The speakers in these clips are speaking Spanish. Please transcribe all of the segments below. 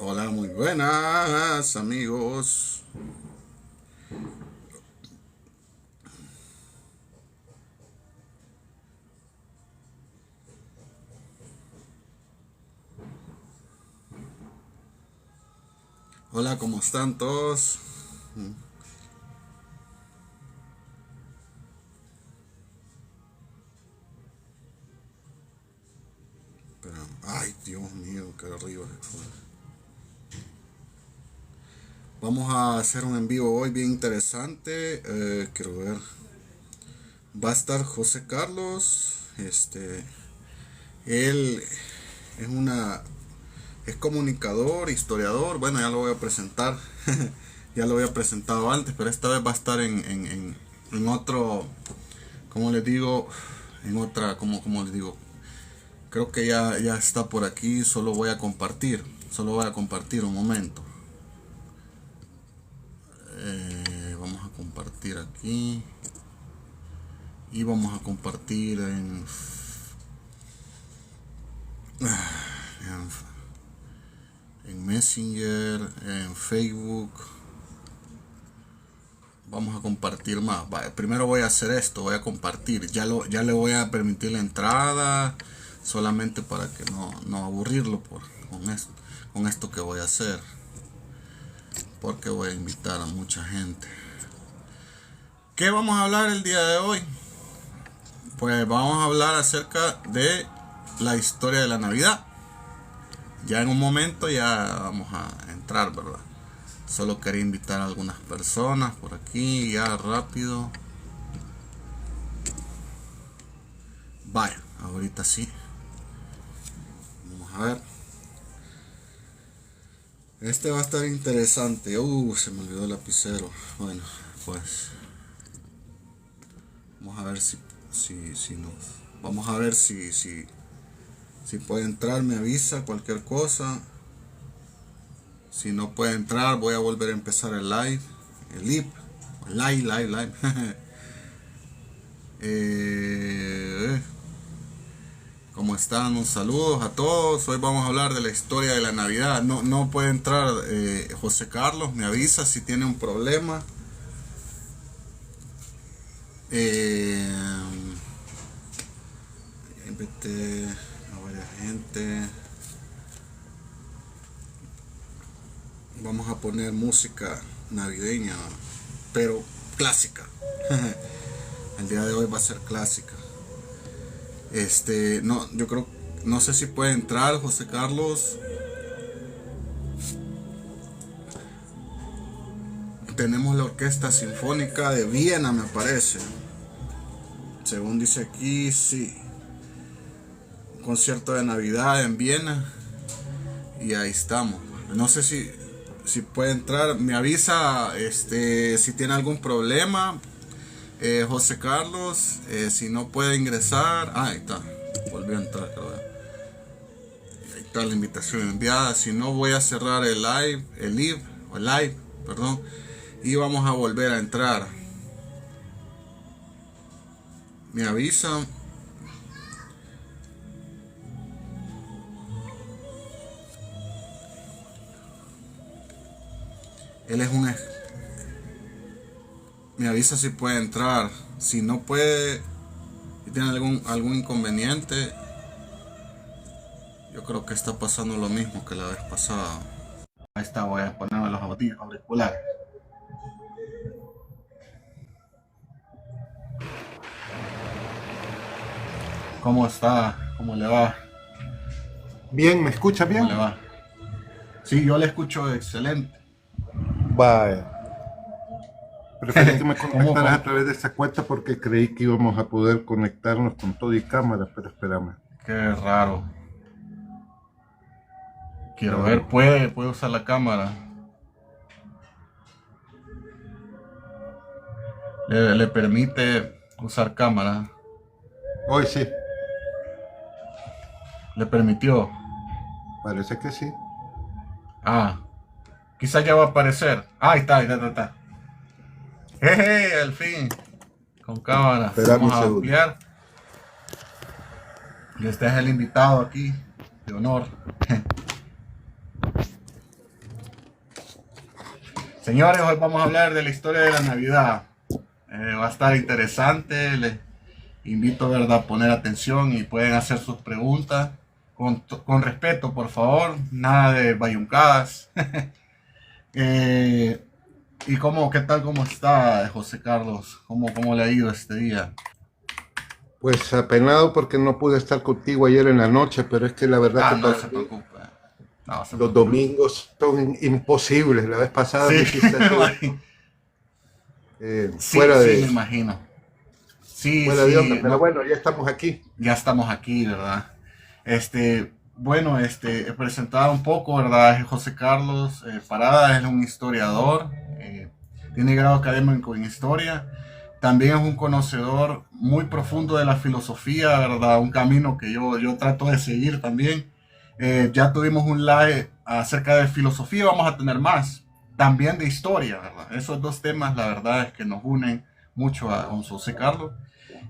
Hola, muy buenas amigos. Hola, ¿cómo están todos? Pero, ay, Dios mío, qué arriba. Vamos a hacer un en vivo hoy bien interesante. Quiero ver. Va a estar José Carlos. Él es es comunicador, historiador. Bueno, ya lo voy a presentar. Ya lo había presentado antes, pero esta vez va a estar en otro, como les digo, en otra, como les digo, creo que ya está por aquí. Solo voy a compartir un momento. Vamos a compartir aquí y vamos a compartir en Messenger, en Facebook. Vamos a compartir más. Vale, primero voy a hacer esto, voy a compartir. Ya le voy a permitir la entrada, solamente para que no aburrirlo con esto que voy a hacer. Porque voy a invitar a mucha gente. ¿Qué vamos a hablar el día de hoy? Pues vamos a hablar acerca de la historia de la Navidad. Ya en un momento ya vamos a entrar, ¿verdad? Solo quería invitar a algunas personas por aquí, ya rápido. Vaya, ahorita sí. Vamos a ver. Este va a estar interesante. Se me olvidó el lapicero. Bueno, pues vamos a ver si nos. Vamos a ver si puede entrar, me avisa cualquier cosa. Si no puede entrar, voy a volver a empezar el live. El live. eh, ¿Cómo están? Un saludo a todos. Hoy vamos a hablar de la historia de la Navidad. No puede entrar José Carlos, me avisa si tiene un problema. Invité a varias gente. Vamos a poner música navideña, pero clásica. El día de hoy va a ser clásica. Yo creo, no sé si puede entrar José Carlos. Tenemos la Orquesta Sinfónica de Viena, me parece. Según dice aquí, sí. Un concierto de Navidad en Viena. Y ahí estamos. No sé si puede entrar. Me avisa si tiene algún problema. José Carlos, si no puede ingresar. Ahí está. Volvió a entrar, creo. Ahí está la invitación enviada. Si no, voy a cerrar el live, perdón. Y vamos a volver a entrar. Me avisa. Él es un. Me avisa si puede entrar. Si no puede, si tiene algún inconveniente, yo creo que está pasando lo mismo que la vez pasada. Ahí está, voy a ponerme los auriculares. ¿Cómo está? ¿Cómo le va? Bien, ¿me escucha ¿Cómo le bien? va? Sí, yo le escucho excelente. Vaya. Preferí que me ¿Cómo, contactaras a cómo? través de esa cuenta porque creí que íbamos a poder conectarnos con todo y cámara, pero espérame. Qué raro. Quiero ver, Espérame. puede usar la cámara. Le permite usar cámara. Hoy sí, Le permitió. parece que sí. Ah, quizás ya va a aparecer. Ah, ahí está. Jeje, al fin. Con cámara. Espérame Vamos un a segundo. ampliar. Y este es el invitado aquí. De honor. Señores, hoy vamos a hablar de la historia de la Navidad. Va a estar interesante. Les invito, ¿verdad?, a poner atención y pueden hacer sus preguntas con respeto, por favor. Nada de bayuncadas. ¿Y qué tal, cómo está José Carlos? ¿Cómo le ha ido este día? Pues apenado porque no pude estar contigo ayer en la noche, pero es que la verdad que No se preocupe. No se los preocupe. domingos son imposibles. La vez pasada Sí, me hiciste hacer, sí, me imagino. Sí, fuera de onda, sí, pero no, bueno, ya estamos aquí. ya estamos aquí, ¿verdad? Bueno, presentado un poco, ¿verdad? José Carlos Parada es un historiador, tiene grado académico en historia, también es un conocedor muy profundo de la filosofía, ¿verdad? Un camino que yo trato de seguir también. Ya tuvimos un live acerca de filosofía, vamos a tener más, también de historia, ¿verdad? Esos dos temas, la verdad es que nos unen mucho a José Carlos.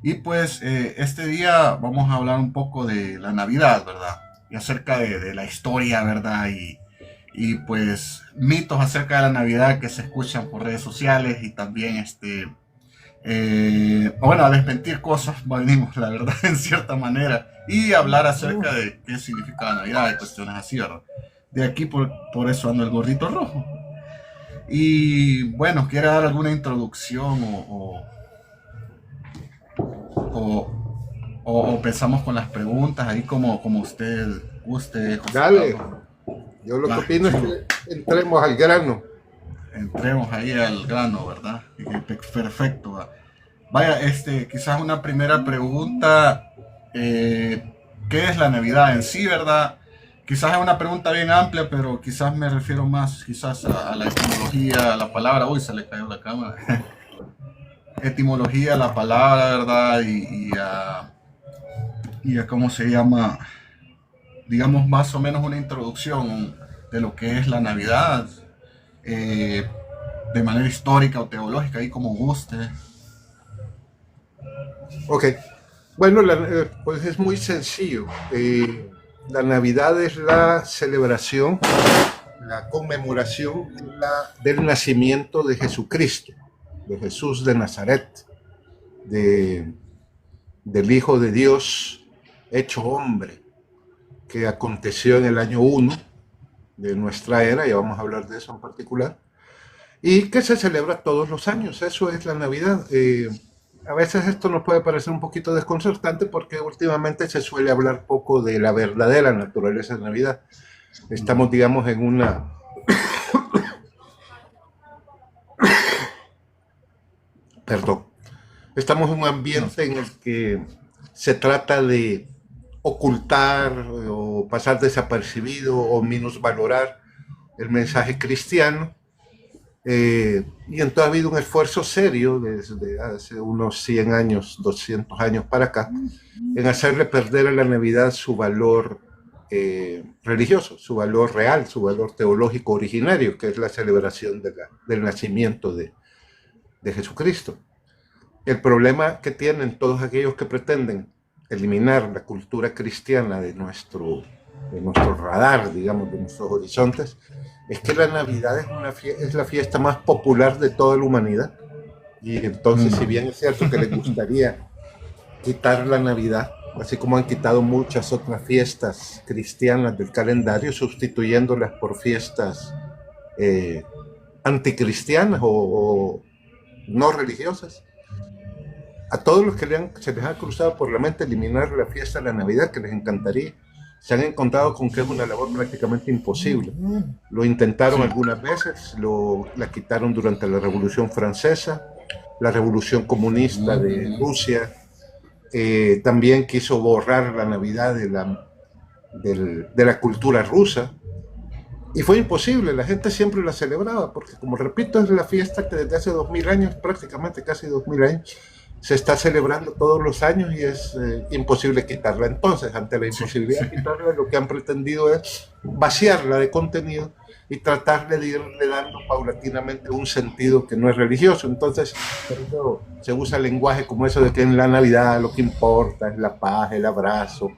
Y pues este día vamos a hablar un poco de la Navidad, ¿verdad? Y acerca de la historia, ¿verdad? Y pues mitos acerca de la Navidad que se escuchan por redes sociales y también bueno, a desmentir cosas, venimos, la verdad, en cierta manera, y hablar acerca de qué significa la Navidad y cuestiones así, ¿verdad? De aquí por eso ando el gorrito rojo. Y bueno, ¿quiere dar alguna introducción o empezamos con las preguntas ahí como usted guste, José Dale, Carlos? yo lo que Va, opino es que entremos al grano. entremos ahí al grano, ¿verdad? Perfecto. Va. Vaya, quizás una primera pregunta, ¿qué es la Navidad en sí, verdad? Quizás es una pregunta bien amplia, pero quizás me refiero más quizás a la etimología, a la palabra, uy, se le cayó la cámara, etimología, la palabra, ¿verdad? Y a cómo se llama, digamos, más o menos una introducción de lo que es la Navidad, eh, de manera histórica o teológica, ahí como guste. Ok, bueno, pues es muy sencillo. La Navidad es la celebración, la conmemoración del nacimiento de Jesucristo, de Jesús de Nazaret, de, del Hijo de Dios hecho hombre, que aconteció en el año 1 de nuestra era, y vamos a hablar de eso en particular, y que se celebra todos los años. Eso es la Navidad. A veces esto nos puede parecer un poquito desconcertante porque últimamente se suele hablar poco de la verdadera naturaleza de Navidad. Estamos, digamos, en una... Perdón. Estamos en un No, ambiente en el que se trata de ocultar o pasar desapercibido o minusvalorar el mensaje cristiano. Y entonces ha habido un esfuerzo serio desde hace unos 100 años, 200 años para acá, en hacerle perder a la Navidad su valor religioso, su valor real, su valor teológico originario, que es la celebración del nacimiento de Jesucristo. El problema que tienen todos aquellos que pretenden eliminar la cultura cristiana de nuestro radar, digamos, de nuestros horizontes, es que la Navidad es la fiesta más popular de toda la humanidad. Y entonces, si bien es cierto que les gustaría quitar la Navidad, así como han quitado muchas otras fiestas cristianas del calendario, sustituyéndolas por fiestas anticristianas o no religiosas, a todos los que se les ha cruzado por la mente eliminar la fiesta de la Navidad, que les encantaría, se han encontrado con que es una labor prácticamente imposible. Lo intentaron algunas veces, la quitaron durante la Revolución Francesa, la Revolución Comunista de Rusia, también quiso borrar la Navidad de la cultura rusa, y fue imposible. La gente siempre la celebraba, porque, como repito, es la fiesta que desde hace 2000 años, prácticamente casi 2000 años, se está celebrando todos los años y es imposible quitarla. Entonces, ante la imposibilidad de quitarla, lo que han pretendido es vaciarla de contenido y tratar de irle dando paulatinamente un sentido que no es religioso. Entonces, por eso se usa el lenguaje como eso de que en la Navidad lo que importa es la paz, el abrazo,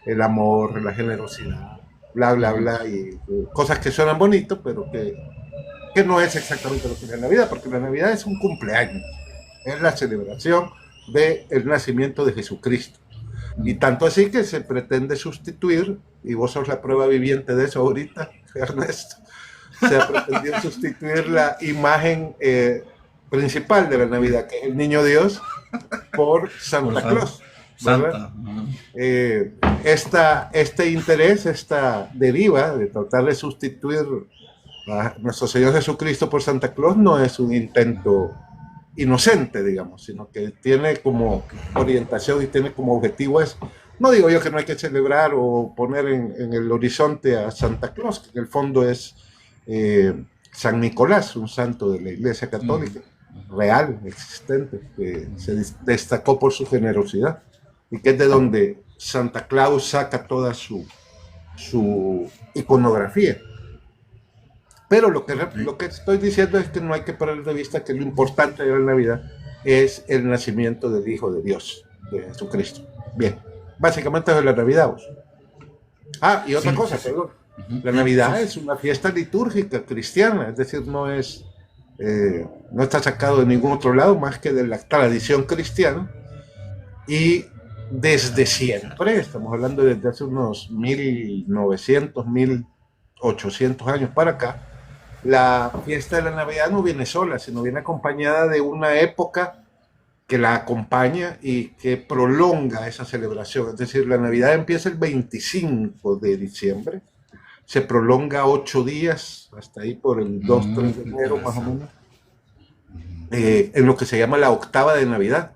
el amor, la generosidad, bla, bla, bla, y cosas que suenan bonitos, pero que que no es exactamente lo que es la Navidad, porque la Navidad es un cumpleaños, es la celebración del nacimiento de Jesucristo. Y tanto así que se pretende sustituir, y vos sos la prueba viviente de eso ahorita, Ernesto, se ha pretendido sustituir la imagen principal de la Navidad, que es el Niño Dios, por Santa Claus. Santa. Este interés, esta deriva de tratar de sustituir a nuestro Señor Jesucristo por Santa Claus no es un intento inocente, digamos, sino que tiene como orientación y tiene como objetivo es, no digo yo que no hay que celebrar o poner en el horizonte a Santa Claus, que en el fondo es San Nicolás, un santo de la Iglesia Católica, real, existente, que se destacó por su generosidad y que es de donde Santa Claus saca toda su iconografía. Pero lo que estoy diciendo es que no hay que perder de vista que lo importante de la Navidad es el nacimiento del Hijo de Dios, de Jesucristo. Bien, básicamente es la Navidad. Vos. Y otra cosa, perdón. La Navidad es una fiesta litúrgica cristiana, es decir, no está sacado de ningún otro lado más que de la tradición cristiana. Y desde siempre, estamos hablando desde hace unos 1900, 1800 años para acá, la fiesta de la Navidad no viene sola, sino viene acompañada de una época que la acompaña y que prolonga esa celebración. Es decir, la Navidad empieza el 25 de diciembre, se prolonga 8 días, hasta ahí por el 2-3 de enero más o menos, en lo que se llama la octava de Navidad.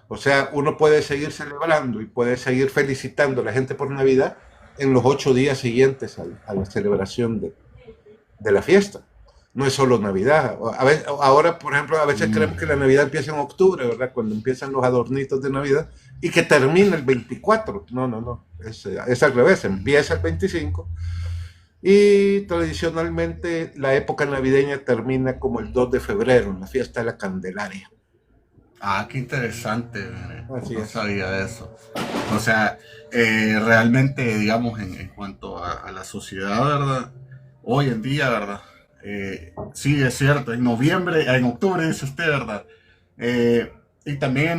O sea, uno puede seguir celebrando y puede seguir felicitando a la gente por Navidad en los 8 días siguientes a la celebración de la fiesta. No es solo Navidad. Ahora, por ejemplo, a veces creemos que la Navidad empieza en octubre, ¿verdad? Cuando empiezan los adornitos de Navidad y que termina el 24. No. Es al revés. Empieza el 25 y tradicionalmente la época navideña termina como el 2 de febrero, en la fiesta de la Candelaria. Qué interesante. No sabía eso. O sea, realmente, digamos, en cuanto a la sociedad, ¿verdad? Hoy en día, ¿verdad? Sí, es cierto, en octubre dice usted, ¿verdad? Y también en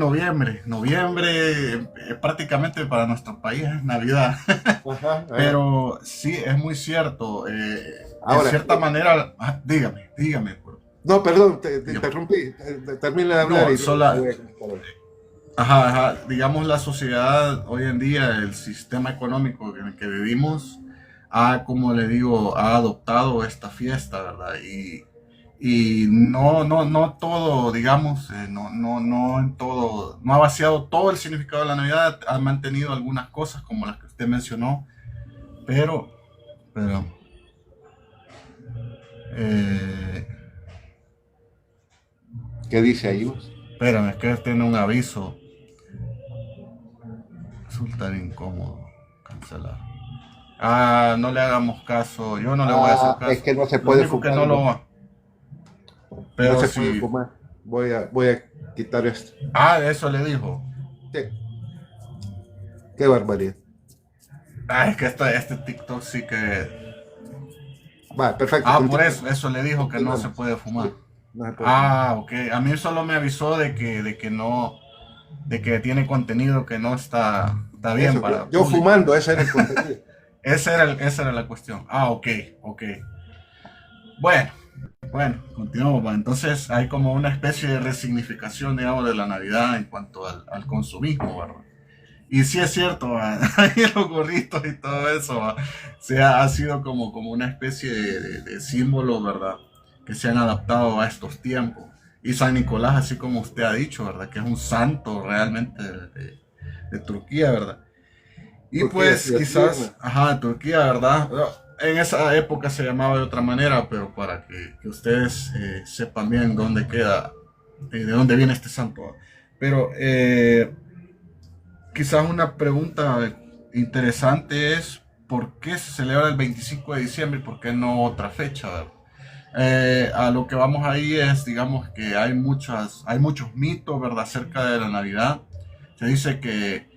noviembre prácticamente para nuestro país es Navidad. Pero sí, es muy cierto. Ahora, de cierta manera, dígame. No, perdón, te interrumpí, termina de hablar. Digamos, la sociedad hoy en día, el sistema económico en el que vivimos, como le digo, ha adoptado esta fiesta, ¿verdad? Y no todo, digamos, no en todo, no ha vaciado todo el significado de la Navidad, ha mantenido algunas cosas como las que usted mencionó, pero ¿qué dice ahí vos? Espérame, es que tiene un aviso. Resulta incómodo. Cancelar. No le hagamos caso. Yo no le voy a hacer caso. Es que no se puede fumar. Pero no se puede fumar. Voy a quitar esto. Eso le dijo. Sí. Qué barbaridad. Es que este TikTok sí que... Va, perfecto. Por eso le dijo que no se puede fumar. No se puede fumar. Ok. A mí solo me avisó de que no, de que tiene contenido que no está bien eso, para... Yo público. Fumando, ese era el contenido. Esa era la cuestión. Ok. Bueno, continuamos. Entonces hay como una especie de resignificación, digamos, de la Navidad en cuanto al consumismo, ¿verdad? Y sí es cierto, ahí los gorritos y todo eso, ha sido como una especie de símbolo, ¿verdad? Que se han adaptado a estos tiempos. Y San Nicolás, así como usted ha dicho, ¿verdad? Que es un santo realmente de Turquía, ¿verdad? Y Turquía, pues quizás, Turquía, ¿verdad? En esa época se llamaba de otra manera, pero para que ustedes sepan bien dónde queda, de dónde viene este santo. Pero quizás una pregunta interesante es ¿por qué se celebra el 25 de diciembre y por qué no otra fecha, ¿verdad? A lo que vamos ahí es, digamos, que hay muchos mitos, ¿verdad?, acerca de la Navidad. Se dice que,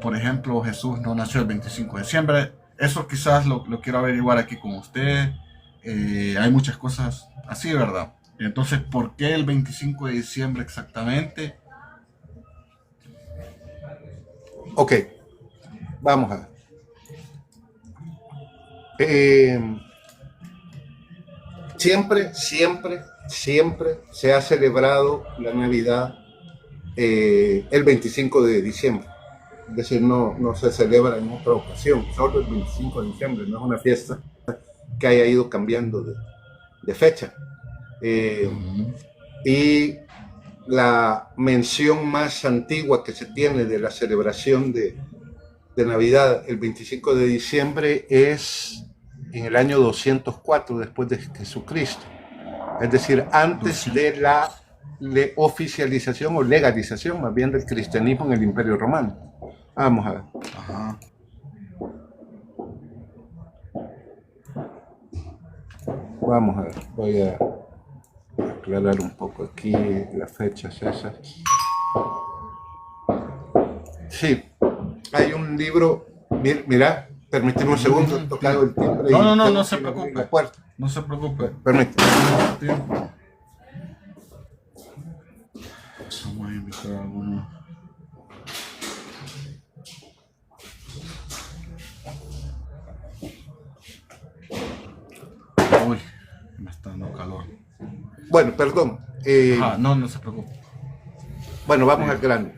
por ejemplo, Jesús no nació el 25 de diciembre. Eso quizás lo quiero averiguar aquí con usted. hay muchas cosas así, ¿verdad? Entonces, ¿por qué el 25 de diciembre exactamente? Ok, vamos a ver. Siempre se ha celebrado la Navidad el 25 de diciembre. Es decir, no se celebra en otra ocasión, solo el 25 de diciembre. No es una fiesta que haya ido cambiando de fecha. Y la mención más antigua que se tiene de la celebración de Navidad el 25 de diciembre es en el año 204 después de Jesucristo. Es decir, antes de la oficialización o legalización más bien del cristianismo en el Imperio Romano. Vamos a ver. Ajá. Vamos a ver, voy a aclarar un poco aquí las fechas esas. Sí, hay un libro, mira, permíteme un segundo, he tocado el timbre. No se preocupe. No se preocupe. Permíteme. Vamos a invitar a algunos. Uy, me está dando calor. Bueno, perdón. No se preocupe. Bueno, vamos al grano.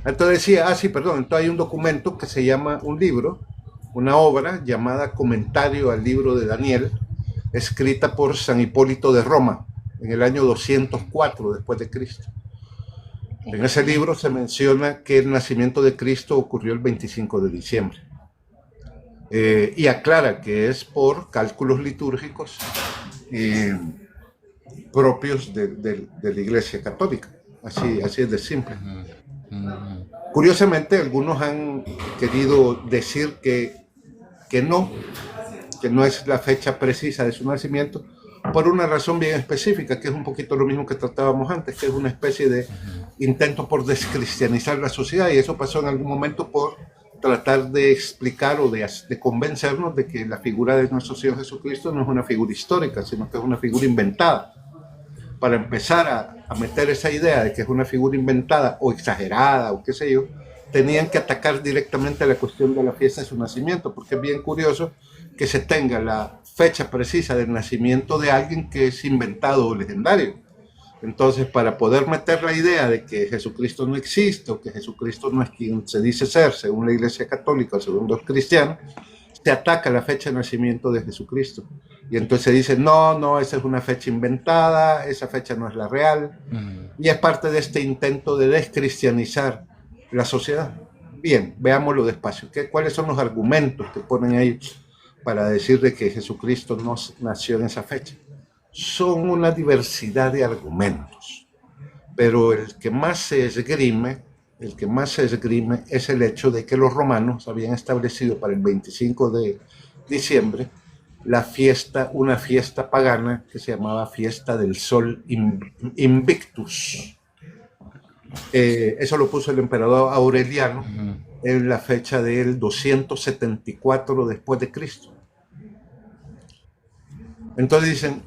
Entonces decía, sí, perdón. Entonces hay un documento que se llama, un libro, una obra llamada Comentario al Libro de Daniel, escrita por San Hipólito de Roma en el año 204 después de Cristo. En ese libro se menciona que el nacimiento de Cristo ocurrió el 25 de diciembre. Y aclara que es por cálculos litúrgicos propios de la Iglesia Católica. Así es de simple. Curiosamente, algunos han querido decir que no es la fecha precisa de su nacimiento, por una razón bien específica, que es un poquito lo mismo que tratábamos antes, que es una especie de intento por descristianizar la sociedad, y eso pasó en algún momento por tratar de explicar o de convencernos de que la figura de nuestro Señor Jesucristo no es una figura histórica, sino que es una figura inventada. Para empezar a meter esa idea de que es una figura inventada o exagerada o qué sé yo, tenían que atacar directamente la cuestión de la fiesta de su nacimiento, porque es bien curioso que se tenga la fecha precisa del nacimiento de alguien que es inventado o legendario. Entonces, para poder meter la idea de que Jesucristo no existe o que Jesucristo no es quien se dice ser, según la Iglesia Católica o según los cristianos, se ataca la fecha de nacimiento de Jesucristo. Y entonces se dice, no, esa es una fecha inventada, esa fecha no es la real. Y es parte de este intento de descristianizar la sociedad. Bien, veámoslo despacio. ¿Cuáles son los argumentos que ponen ahí para decir de que Jesucristo no nació en esa fecha? Son una diversidad de argumentos, pero el que más se esgrime es el hecho de que los romanos habían establecido para el 25 de diciembre una fiesta pagana que se llamaba Fiesta del Sol Invictus. Eso lo puso el emperador Aureliano en la fecha del 274 después de Cristo. Entonces dicen,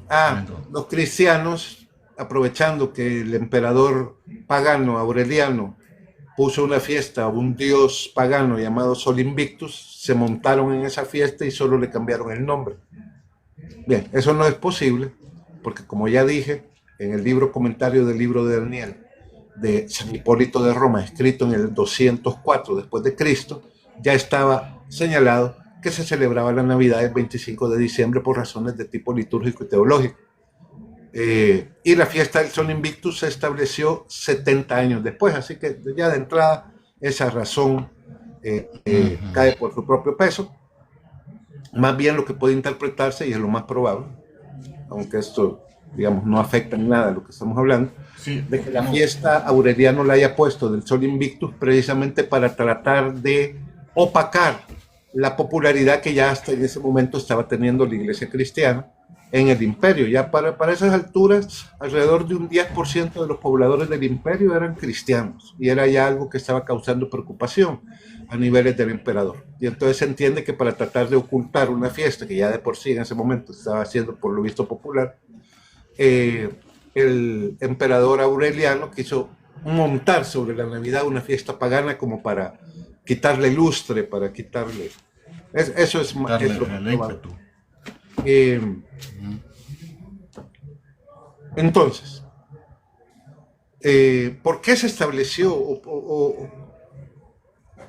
los cristianos, aprovechando que el emperador pagano Aureliano puso una fiesta a un dios pagano llamado Sol Invictus, se montaron en esa fiesta y solo le cambiaron el nombre. Bien, eso no es posible, porque como ya dije, en el libro Comentario del Libro de Daniel, de San Hipólito de Roma, escrito en el 204 después de Cristo, ya estaba señalado que se celebraba la Navidad el 25 de diciembre por razones de tipo litúrgico y teológico. Y la fiesta del Sol Invictus se estableció 70 años después, así que ya de entrada esa razón cae por su propio peso. Más bien lo que puede interpretarse, y es lo más probable, aunque esto, digamos, no afecta en nada a lo que estamos hablando, de que la fiesta Aureliano la haya puesto del Sol Invictus precisamente para tratar de opacar la popularidad que ya hasta en ese momento estaba teniendo la Iglesia cristiana, en el imperio. Ya para esas alturas, alrededor de un 10% de los pobladores del imperio eran cristianos, y era ya algo que estaba causando preocupación a niveles del emperador. Y entonces se entiende que para tratar de ocultar una fiesta que ya de por sí en ese momento estaba siendo por lo visto popular, el emperador Aureliano quiso montar sobre la Navidad una fiesta pagana como para quitarle lustre, para quitarle... Eso es más... Entonces, ¿por qué se estableció?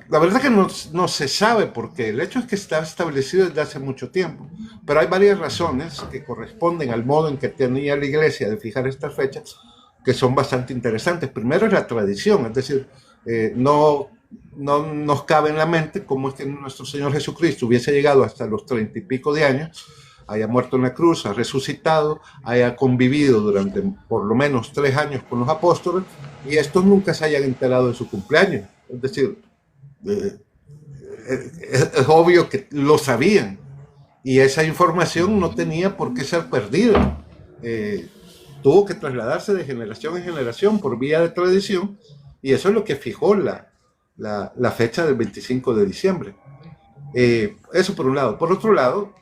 La verdad que no se sabe por qué. El hecho es que está establecido desde hace mucho tiempo, pero hay varias razones que corresponden al modo en que tenía la iglesia de fijar estas fechas, que son bastante interesantes. Primero es la tradición, es decir, no nos cabe en la mente cómo es que nuestro Señor Jesucristo hubiese llegado hasta los 30 y pico de años, haya muerto en la cruz, ha resucitado, haya convivido durante por lo menos 3 años con los apóstoles, y estos nunca se hayan enterado de su cumpleaños. Es decir, es obvio que lo sabían, y esa información no tenía por qué ser perdida. Tuvo que trasladarse de generación en generación por vía de tradición, y eso es lo que fijó la fecha del 25 de diciembre. Eso por un lado. Por otro lado,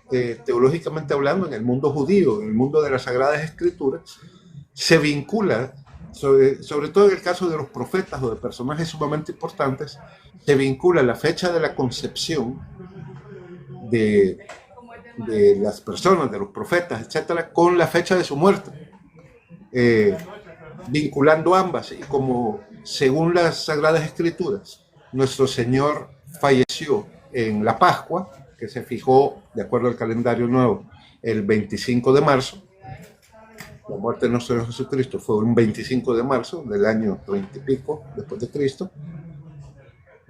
teológicamente hablando, en el mundo judío, en el mundo de las Sagradas Escrituras, se vincula, sobre todo en el caso de los profetas o de personajes sumamente importantes, se vincula la fecha de la concepción de las personas, de los profetas, etcétera, con la fecha de su muerte, vinculando ambas. Y como según las Sagradas Escrituras, nuestro Señor falleció en la Pascua, que se fijó, de acuerdo al calendario nuevo, el 25 de marzo. La muerte de nuestro Señor Jesucristo fue un 25 de marzo del año 30 y pico después de Cristo.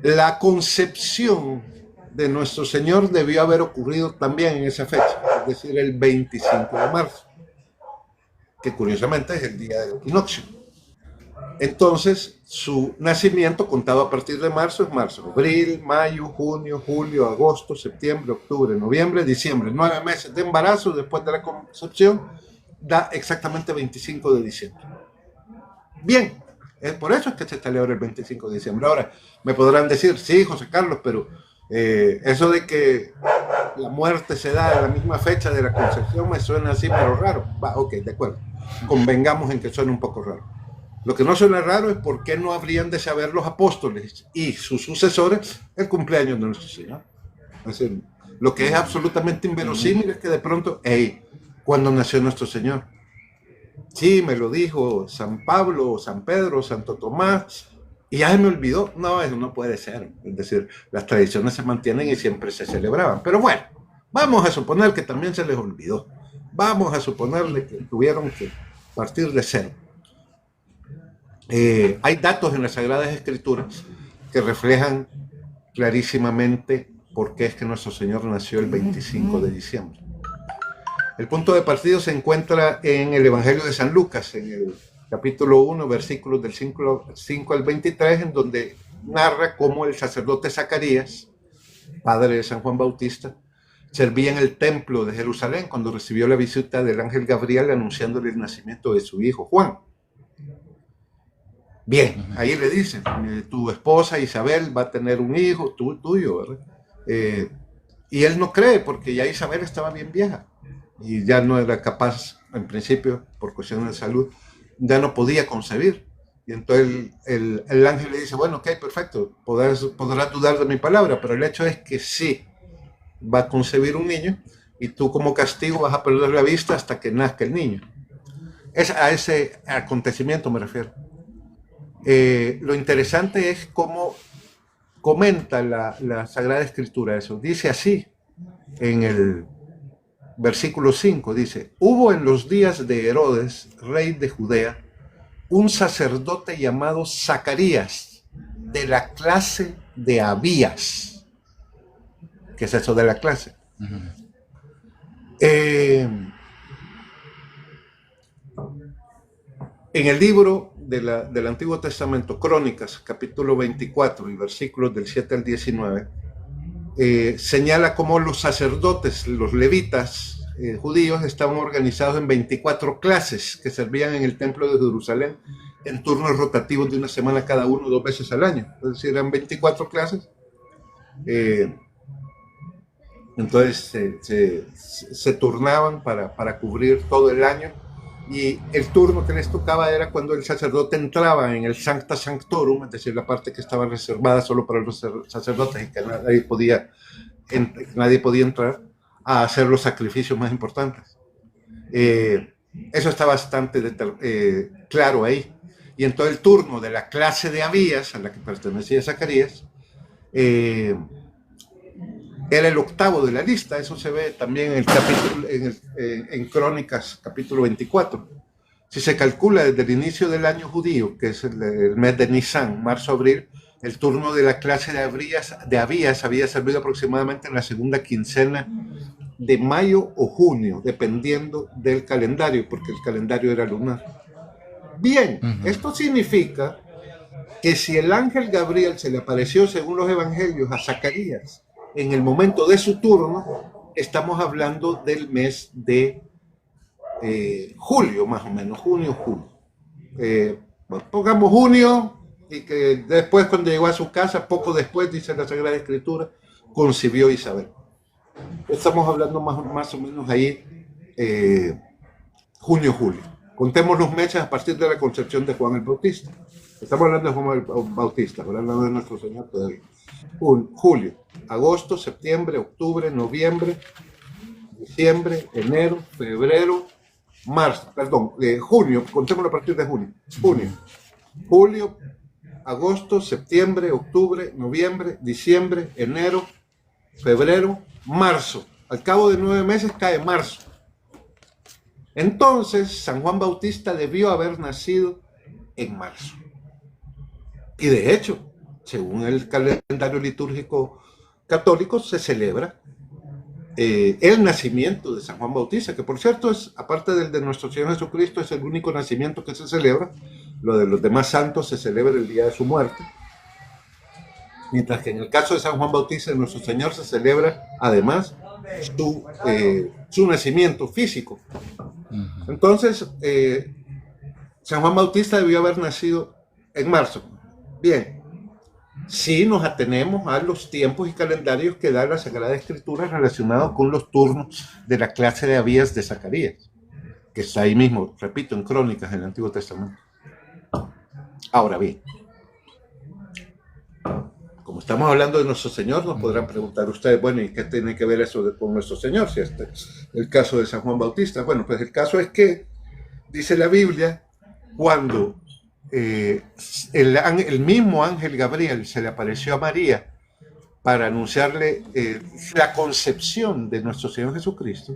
La concepción de nuestro Señor debió haber ocurrido también en esa fecha, es decir, el 25 de marzo, que curiosamente es el día del equinoccio. Entonces, su nacimiento, contado a partir de marzo, es marzo, abril, mayo, junio, julio, agosto, septiembre, octubre, noviembre, diciembre. 9 meses de embarazo después de la concepción, da exactamente 25 de diciembre. Bien, por eso es que se celebra el 25 de diciembre. Ahora, me podrán decir, sí, José Carlos, pero eso de que la muerte se da a la misma fecha de la concepción me suena así, pero raro. Va, ok, de acuerdo. Convengamos en que suena un poco raro. Lo que no suena raro es por qué no habrían de saber los apóstoles y sus sucesores el cumpleaños de nuestro Señor. Es decir, lo que es absolutamente inverosímil es que de pronto, hey, ¿cuándo nació nuestro Señor? Sí, me lo dijo San Pablo, San Pedro, Santo Tomás, y ya se me olvidó. No, eso no puede ser. Es decir, las tradiciones se mantienen y siempre se celebraban. Pero bueno, vamos a suponer que también se les olvidó. Vamos a suponerle que tuvieron que partir de cero. Hay datos en las Sagradas Escrituras que reflejan clarísimamente por qué es que nuestro Señor nació el 25 de diciembre. El punto de partida se encuentra en el Evangelio de San Lucas, en el capítulo 1, versículos del 5 al 23, en donde narra cómo el sacerdote Zacarías, padre de San Juan Bautista, servía en el templo de Jerusalén cuando recibió la visita del ángel Gabriel anunciándole el nacimiento de su hijo Juan. Bien, ahí le dicen, tu esposa Isabel va a tener un hijo, tuyo, ¿verdad? Y él no cree porque ya Isabel estaba bien vieja y ya no era capaz, en principio, por cuestiones de salud, ya no podía concebir. Y entonces el ángel le dice, bueno, ok, perfecto, podrás dudar de mi palabra, pero el hecho es que sí va a concebir un niño y tú como castigo vas a perder la vista hasta que nazca el niño. A ese acontecimiento me refiero. Lo interesante es cómo comenta la Sagrada Escritura eso. Dice así, en el versículo 5, dice, hubo en los días de Herodes, rey de Judea, un sacerdote llamado Zacarías, de la clase de Abías. ¿Qué es eso de la clase? En el libro del Antiguo Testamento, Crónicas, capítulo 24 y versículos del 7 al 19, señala cómo los sacerdotes, los levitas, judíos estaban organizados en 24 clases que servían en el templo de Jerusalén en turnos rotativos de una semana cada uno, 2 veces al año. Es decir, eran 24 clases. Entonces se turnaban para cubrir todo el año, y el turno que les tocaba era cuando el sacerdote entraba en el Sancta Sanctorum, es decir, la parte que estaba reservada solo para los sacerdotes y que nadie podía entrar, a hacer los sacrificios más importantes. Eso está bastante claro ahí. Y entonces el turno de la clase de Abías, a la que pertenecía Zacarías, era el octavo de la lista. Eso se ve también en el capítulo, en Crónicas, capítulo 24. Si se calcula desde el inicio del año judío, que es el mes de Nisan, marzo-abril, el turno de la clase de Abías había servido aproximadamente en la segunda quincena de mayo o junio, dependiendo del calendario, porque el calendario era lunar. Bien, esto significa que si el ángel Gabriel se le apareció, según los evangelios, a Zacarías en el momento de su turno, estamos hablando del mes de julio, más o menos, junio. Pongamos junio, y que después, cuando llegó a su casa, poco después, dice la Sagrada Escritura, concibió Isabel. Estamos hablando más o menos ahí, junio, julio. Contemos los meses a partir de la concepción de Juan el Bautista. Estamos hablando de Juan el Bautista, hablando de nuestro Señor todavía. Julio, agosto, septiembre, octubre, noviembre, diciembre, enero, febrero, marzo, junio, contémoslo a partir de junio. Julio, agosto, septiembre, octubre, noviembre, diciembre, enero, febrero, marzo. Al cabo de 9 meses cae marzo. Entonces, San Juan Bautista debió haber nacido en marzo. Y de hecho, según el calendario litúrgico católico, se celebra el nacimiento de San Juan Bautista, que por cierto, aparte del de nuestro Señor Jesucristo, es el único nacimiento que se celebra. Lo de los demás santos se celebra el día de su muerte. Mientras que en el caso de San Juan Bautista, de nuestro Señor, se celebra además su nacimiento físico. Entonces, San Juan Bautista debió haber nacido en marzo. Bien, si nos atenemos a los tiempos y calendarios que da la Sagrada Escritura relacionados con los turnos de la clase de Abías de Zacarías, que está ahí mismo, repito, en Crónicas del Antiguo Testamento. Ahora bien, como estamos hablando de nuestro Señor, nos podrán preguntar ustedes, bueno, ¿y qué tiene que ver eso con nuestro Señor? Si este es el caso de San Juan Bautista. Bueno, pues el caso es que, dice la Biblia, cuando el mismo ángel Gabriel se le apareció a María para anunciarle la concepción de nuestro Señor Jesucristo,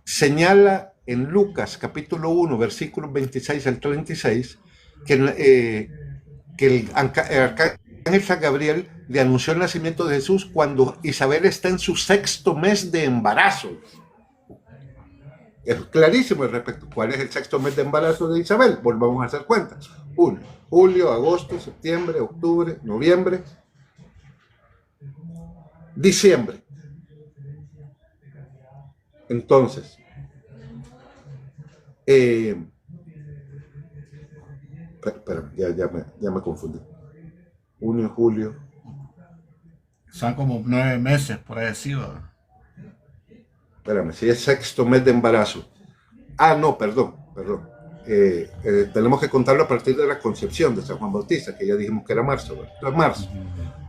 señala en Lucas capítulo 1, versículos 26 al 36, que el ángel San Gabriel le anunció el nacimiento de Jesús cuando Isabel está en su 6º mes de embarazo. Es clarísimo al respecto. ¿Cuál es el 6º mes de embarazo de Isabel? Volvamos a hacer cuentas. Julio, agosto, septiembre, octubre, noviembre, diciembre. Entonces, espera, ya me confundí. Junio, julio. Son como 9 meses, por ahí decirlo. Espérame, si es 6º mes de embarazo. No, perdón. Tenemos que contarlo a partir de la concepción de San Juan Bautista, que ya dijimos que era marzo. Entonces, marzo,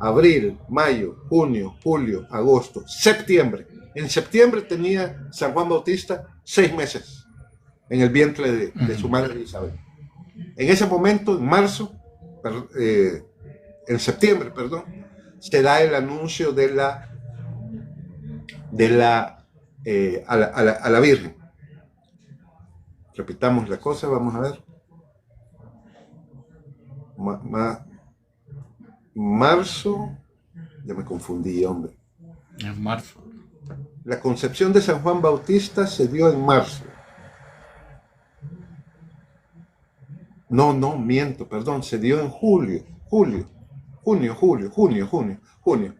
abril, mayo, junio, julio, agosto, septiembre. En septiembre tenía San Juan Bautista 6 meses en el vientre de su madre Isabel. En ese momento, en marzo, en septiembre, perdón, se da el anuncio a la Virgen. Repitamos la cosa, vamos a ver. Marzo, ya me confundí, hombre. En marzo. La concepción de San Juan Bautista se dio en marzo. No, miento, perdón, se dio en junio,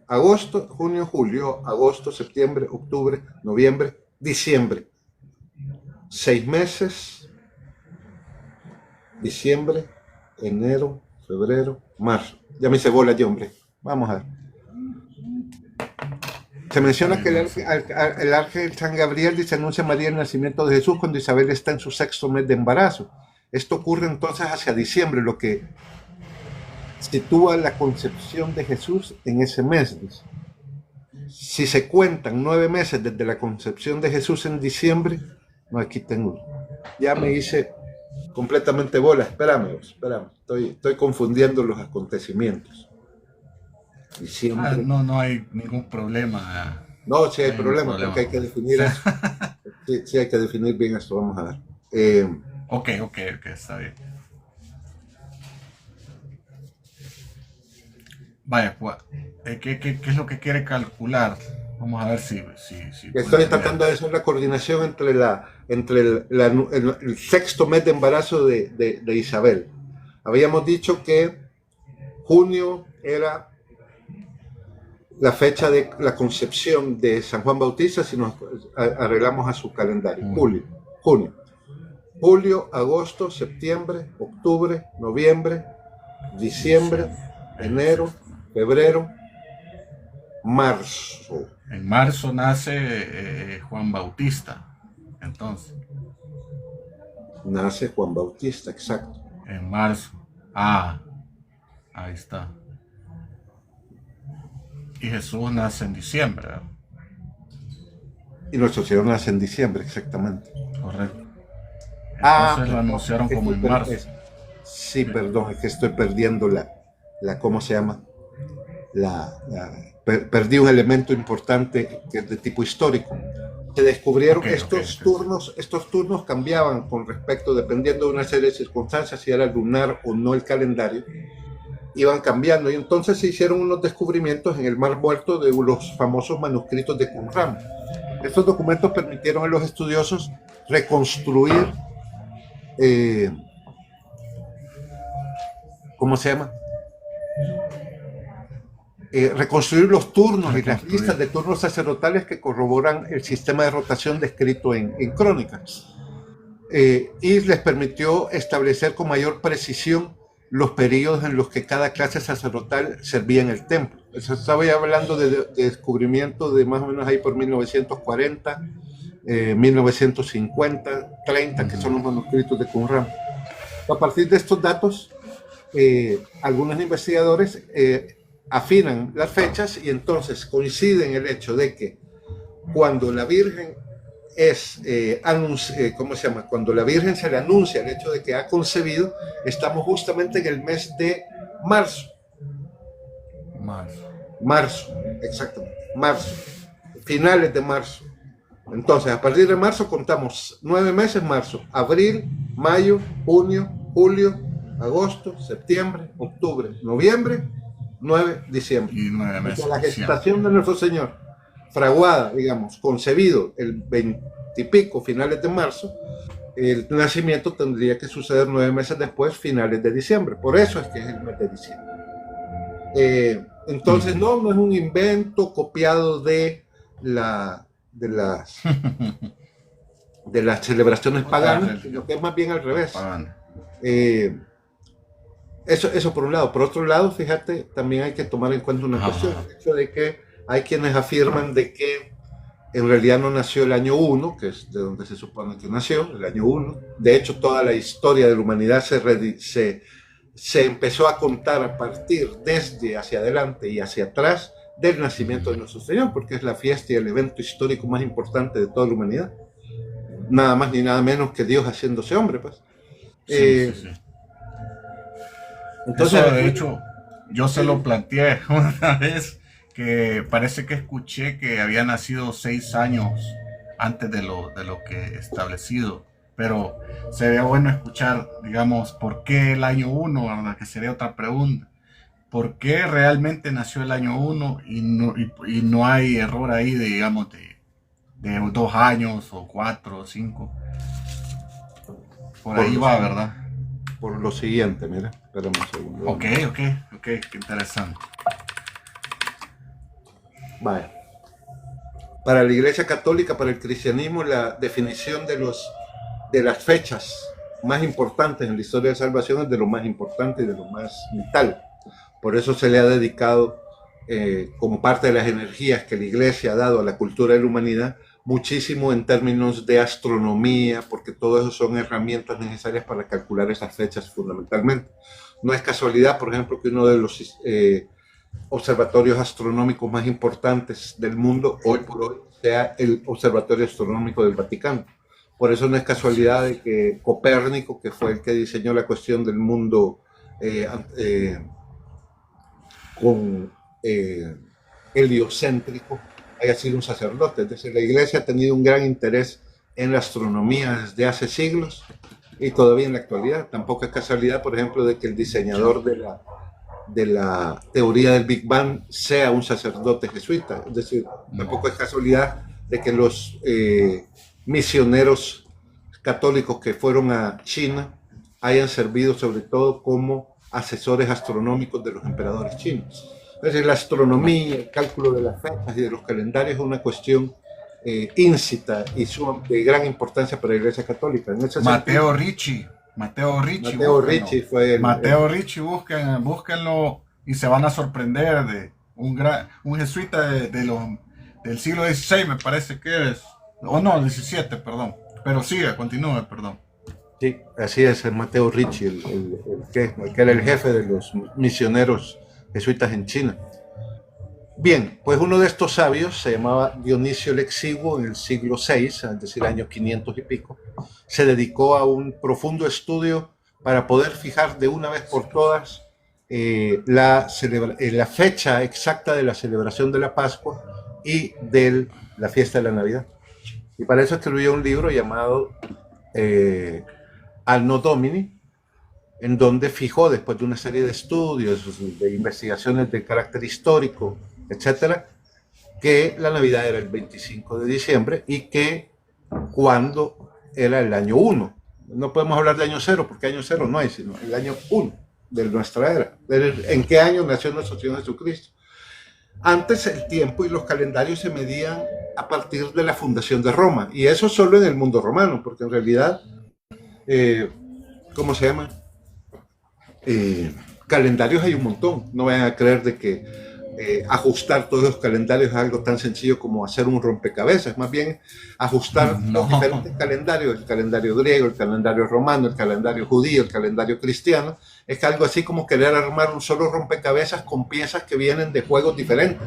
agosto, junio, julio, agosto, septiembre, octubre, noviembre, diciembre. 6 meses, diciembre, enero, febrero, marzo. Ya me hice bola yo, hombre. Vamos a ver. Se menciona que el ángel San Gabriel dice anuncia a María el nacimiento de Jesús cuando Isabel está en su 6º mes de embarazo. Esto ocurre entonces hacia diciembre, lo que sitúa la concepción de Jesús en ese mes. Dice. Si se cuentan 9 meses desde la concepción de Jesús en diciembre, no, aquí tengo. Ya me hice completamente bola. Espérame. Estoy confundiendo los acontecimientos. Diciembre. No hay ningún problema. No, sí hay problema, porque hay que definir eso. Sí, hay que definir bien esto. Vamos a ver. Ok, está bien. Vaya, pues, ¿qué es lo que quiere calcular? Vamos a ver si estoy tratando de hacer la coordinación entre el 6º mes de embarazo de Isabel. Habíamos dicho que junio era la fecha de la concepción de San Juan Bautista si nos arreglamos a su calendario. Julio, agosto, septiembre, octubre, noviembre, diciembre, enero, febrero, marzo. En marzo nace Juan Bautista, entonces. Nace Juan Bautista, exacto. En marzo. Ahí está. Y Jesús nace en diciembre, ¿verdad? Y nuestro Señor nace en diciembre, exactamente. Correcto. Entonces lo anunciaron como en marzo. Sí, perdón, es que estoy perdiendo ¿cómo se llama? Perdí un elemento importante que es de tipo histórico. Se descubrieron estos turnos cambiaban con respecto, dependiendo de una serie de circunstancias, si era lunar o no el calendario, iban cambiando, y entonces se hicieron unos descubrimientos en el Mar Muerto de los famosos manuscritos de Qumran. Estos documentos permitieron a los estudiosos reconstruir ¿cómo se llama? Reconstruir los turnos y las listas de turnos sacerdotales que corroboran el sistema de rotación descrito en crónicas. Y les permitió establecer con mayor precisión los periodos en los que cada clase sacerdotal servía en el templo. Eso estaba ya hablando de descubrimiento de más o menos ahí por 1940, 1950, 30, que son los manuscritos de Qumran. A partir de estos datos, algunos investigadores afinan las fechas y entonces coinciden el hecho de que cuando la Virgen ¿cómo se llama? Cuando la Virgen se le anuncia el hecho de que ha concebido, estamos justamente en el mes de marzo. Marzo, exactamente. Marzo. Finales de marzo. Entonces, a partir de marzo contamos 9 meses, marzo, abril, mayo, junio, julio, agosto, septiembre, octubre, noviembre, 9 diciembre. Y 9 meses. La gestación de nuestro Señor, fraguada, digamos, concebido el 20 y pico, finales de marzo, el nacimiento tendría que suceder 9 meses después, finales de diciembre. Por eso es que es el mes de diciembre. Entonces, no es un invento copiado de las celebraciones paganas, sino que es más bien al revés. Eso por un lado. Por otro lado, fíjate, también hay que tomar en cuenta una cuestión, el hecho de que hay quienes afirman de que en realidad no nació el año 1, que es de donde se supone que nació, el año 1. De hecho, toda la historia de la humanidad se empezó a contar a partir desde hacia adelante y hacia atrás del nacimiento de nuestro Señor, porque es la fiesta y el evento histórico más importante de toda la humanidad. Nada más ni nada menos que Dios haciéndose hombre, pues. Sí. Entonces, eso, de hecho, yo se lo planteé una vez, que parece que escuché que había nacido 6 años antes de lo que establecido, pero sería bueno escuchar, digamos, por qué el año 1, ¿verdad? Que sería otra pregunta. ¿Por qué realmente nació el año 1 y no hay error ahí de, digamos, de 2 años o 4 o 5? Por ahí va, ¿verdad? Por lo siguiente, mira, espérame un segundo. Ok, qué interesante. Vale. Para la Iglesia Católica, para el cristianismo, la definición de las fechas más importantes en la historia de salvación es de lo más importante y de lo más vital. Por eso se le ha dedicado, como parte de las energías que la Iglesia ha dado a la cultura de la humanidad, muchísimo en términos de astronomía, porque todo eso son herramientas necesarias para calcular esas fechas fundamentalmente. No es casualidad, por ejemplo, que uno de los observatorios astronómicos más importantes del mundo hoy por hoy sea el Observatorio Astronómico del Vaticano. Por eso no es casualidad de que Copérnico, que fue el que diseñó la cuestión del mundo heliocéntrico, haya sido un sacerdote. Es decir, la Iglesia ha tenido un gran interés en la astronomía desde hace siglos y todavía en la actualidad. Tampoco es casualidad, por ejemplo, de que el diseñador de la teoría del Big Bang sea un sacerdote jesuita. Es decir, tampoco es casualidad de que los misioneros católicos que fueron a China hayan servido sobre todo como asesores astronómicos de los emperadores chinos. Es decir, la astronomía, el cálculo de las fechas y de los calendarios es una cuestión íncita y de gran importancia para la Iglesia Católica. Matteo Ricci. Matteo Ricci fue Matteo Ricci, búsquenlo y se van a sorprender de un jesuita del siglo XVI, me parece que es. O no, XVII, perdón. Pero siga, continúe, perdón. Sí, así es, el Matteo Ricci, el que era el jefe de los misioneros jesuitas en China. Bien, pues uno de estos sabios se llamaba Dionisio el Exiguo en el siglo VI, es decir, año 500 y pico. Se dedicó a un profundo estudio para poder fijar de una vez por todas la fecha exacta de la celebración de la Pascua y de la fiesta de la Navidad. Y para eso escribió un libro llamado Anno Domini, en donde fijó, después de una serie de estudios, de investigaciones de carácter histórico, etcétera, que la Navidad era el 25 de diciembre y que cuando era el año 1. No podemos hablar de año 0 porque año 0 no hay, sino el año 1 de nuestra era. ¿En qué año nació nuestro Señor Jesucristo? Antes el tiempo y los calendarios se medían a partir de la fundación de Roma, y eso solo en el mundo romano, porque en realidad, ¿cómo se llama? Calendarios hay un montón. No vayan a creer de que ajustar todos los calendarios es algo tan sencillo como hacer un rompecabezas. Más bien ajustar los diferentes calendarios, el calendario griego, el calendario romano, el calendario judío, el calendario cristiano, es algo así como querer armar un solo rompecabezas con piezas que vienen de juegos diferentes.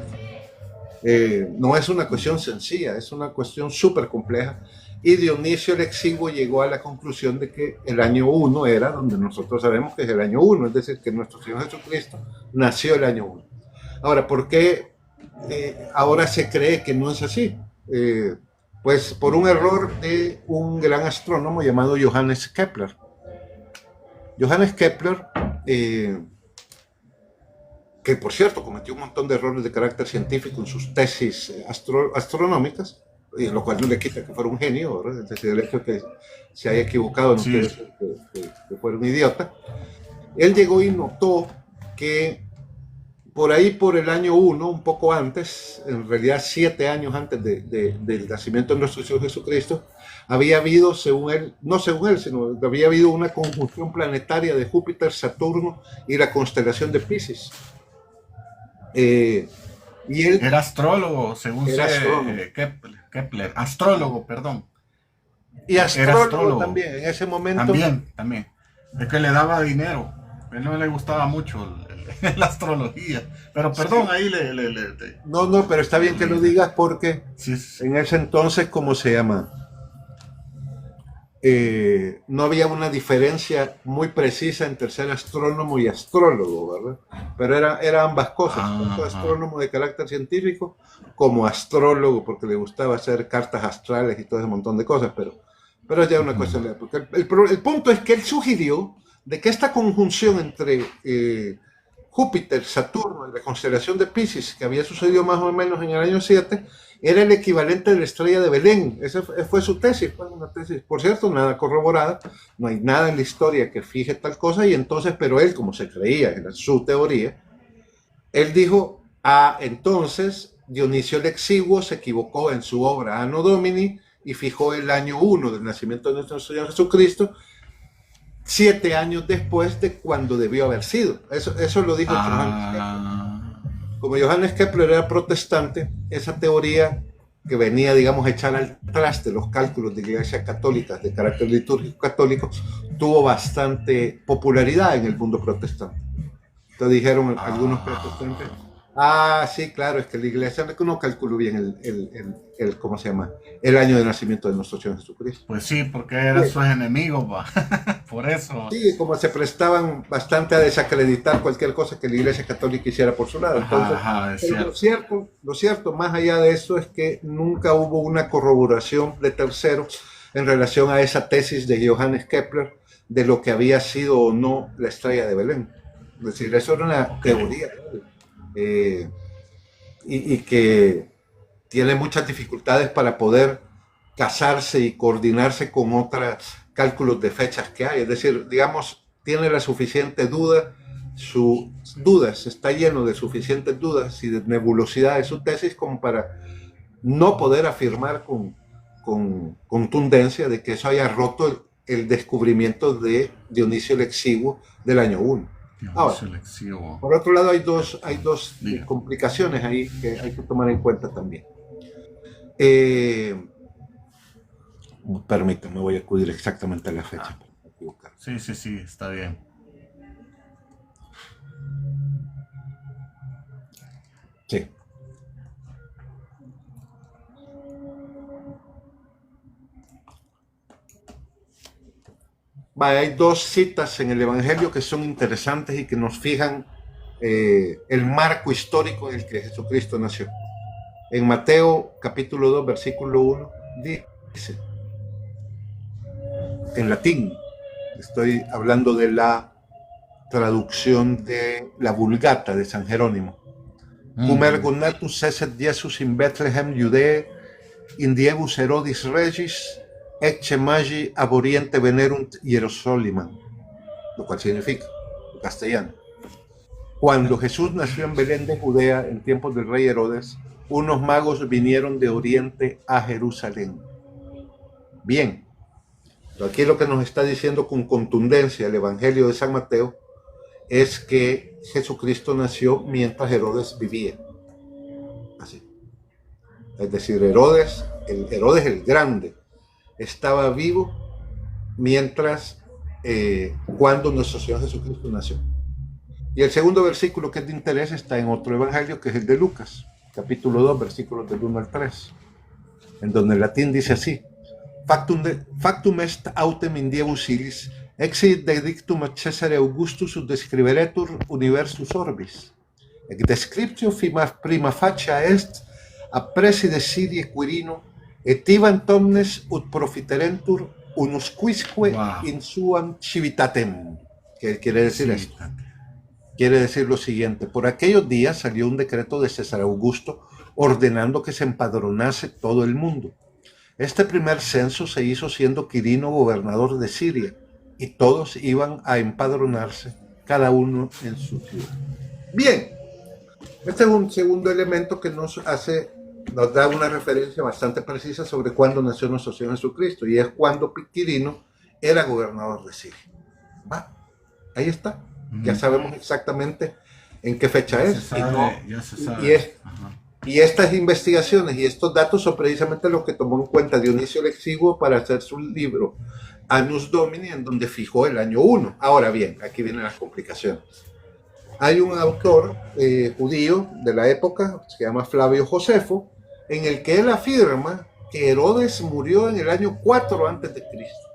No es una cuestión sencilla, es una cuestión súper compleja. Y Dionisio el Exiguo llegó a la conclusión de que el año 1 era donde nosotros sabemos que es el año 1, es decir, que nuestro Señor Jesucristo nació el año 1. Ahora, ¿por qué ahora se cree que no es así? Pues por un error de un gran astrónomo llamado Johannes Kepler. Johannes Kepler, que por cierto cometió un montón de errores de carácter científico en sus tesis astronómicas, y lo cual no le quita que fuera un genio, ¿verdad? Es decir, el hecho de que se haya equivocado no quiere decir que fuera un idiota. Él llegó y notó que por ahí, por el año 1, un poco antes, en realidad 7 años antes del nacimiento de nuestro Señor Jesucristo, había habido, según él, no según él, sino había habido una conjunción planetaria de Júpiter, Saturno y la constelación de Piscis. Y él era astrólogo, según Kepler. Astrólogo, perdón. Y astrólogo también, en ese momento. También. Es que le daba dinero. A él no le gustaba mucho la astrología. Pero perdón, sí. No, pero está bien que lo digas porque en ese entonces, ¿cómo se llama? No había una diferencia muy precisa entre ser astrónomo y astrólogo, ¿verdad? Pero era ambas cosas, tanto astrónomo de carácter científico como astrólogo, porque le gustaba hacer cartas astrales y todo ese montón de cosas, pero es ya una cuestión de época. El punto es que él sugirió de que esta conjunción entre Júpiter, Saturno y la constelación de Piscis, que había sucedido más o menos en el año 7, era el equivalente de la estrella de Belén. Esa fue su tesis, fue una tesis, por cierto, nada corroborada, no hay nada en la historia que fije tal cosa, y entonces, pero él, como se creía, era su teoría, él dijo, entonces Dionisio el Exiguo se equivocó en su obra Anno Domini y fijó el año 1 del nacimiento de nuestro Señor Jesucristo, 7 años después de cuando debió haber sido. Eso lo dijo Johannes Kepler. Como Johannes Kepler era protestante, esa teoría que venía, digamos, a echar al traste los cálculos de Iglesia Católica de carácter litúrgico católico, tuvo bastante popularidad en el mundo protestante. Entonces dijeron algunos protestantes, sí, claro, es que la Iglesia no calculó bien ¿cómo se llama? El año de nacimiento de nuestro Señor Jesucristo. Pues sí, porque eran sus enemigos, va. Por eso. Sí, como se prestaban bastante a desacreditar cualquier cosa que la Iglesia Católica hiciera por su lado. Entonces, lo cierto, más allá de eso, es que nunca hubo una corroboración de terceros en relación a esa tesis de Johannes Kepler de lo que había sido o no la estrella de Belén. Es decir, eso era una teoría y que tiene muchas dificultades para poder casarse y coordinarse con otros cálculos de fechas que hay. Es decir, digamos, tiene la suficiente sus dudas, está lleno de suficientes dudas y de nebulosidad de su tesis como para no poder afirmar con contundencia de que eso haya roto el descubrimiento de Dionisio el Exiguo del año 1. Ahora, por otro lado, hay dos complicaciones ahí que hay que tomar en cuenta también. Permítanme, voy a acudir exactamente a la fecha. Sí, está bien. Sí. Hay dos citas en el Evangelio que son interesantes y que nos fijan el marco histórico en el que Jesucristo nació. En Mateo capítulo 2, versículo 1, dice, en latín, estoy hablando de la traducción de la Vulgata de San Jerónimo. Cum ergo natus esset Jesus in Bethlehem Judee, in diebus Herodis regis, ecce magi ab oriente venerunt Hierosoliman, lo cual significa, en castellano, cuando Jesús nació en Belén de Judea en tiempos del rey Herodes, unos magos vinieron de oriente a Jerusalén. Bien, aquí lo que nos está diciendo con contundencia el Evangelio de San Mateo es que Jesucristo nació mientras Herodes vivía. Así. Es decir, Herodes el Grande, estaba vivo mientras cuando nuestro Señor Jesucristo nació. Y el segundo versículo que es de interés está en otro evangelio, que es el de Lucas, capítulo 2, versículos del 1 al 3, en donde el latín dice así: Factum est autem in diebus ilis, exit dedictum ad Caesare Augustus ut describeretur universus orbis. Ec descriptio prima facia est a preside Sirie Quirino, et ibant omnes ut profiterentur unusquisque in suam civitatem. ¿Qué quiere decir esto? Quiere decir lo siguiente: por aquellos días salió un decreto de César Augusto ordenando que se empadronase todo el mundo. Este primer censo se hizo siendo Quirino gobernador de Siria, y todos iban a empadronarse, cada uno en su ciudad. Bien, este es un segundo elemento que nos da una referencia bastante precisa sobre cuándo nació nuestro Señor Jesucristo, y es cuando Quirino era gobernador de Siria. Ahí está. Ya sabemos exactamente en qué fecha es. Y estas investigaciones y estos datos son precisamente lo que tomó en cuenta Dionisio el Exiguo para hacer su libro Annus Domini, en donde fijó el año 1. Ahora bien, aquí vienen las complicaciones. Hay un autor judío de la época, se llama Flavio Josefo, en el que él afirma que Herodes murió en el año 4 antes de Cristo.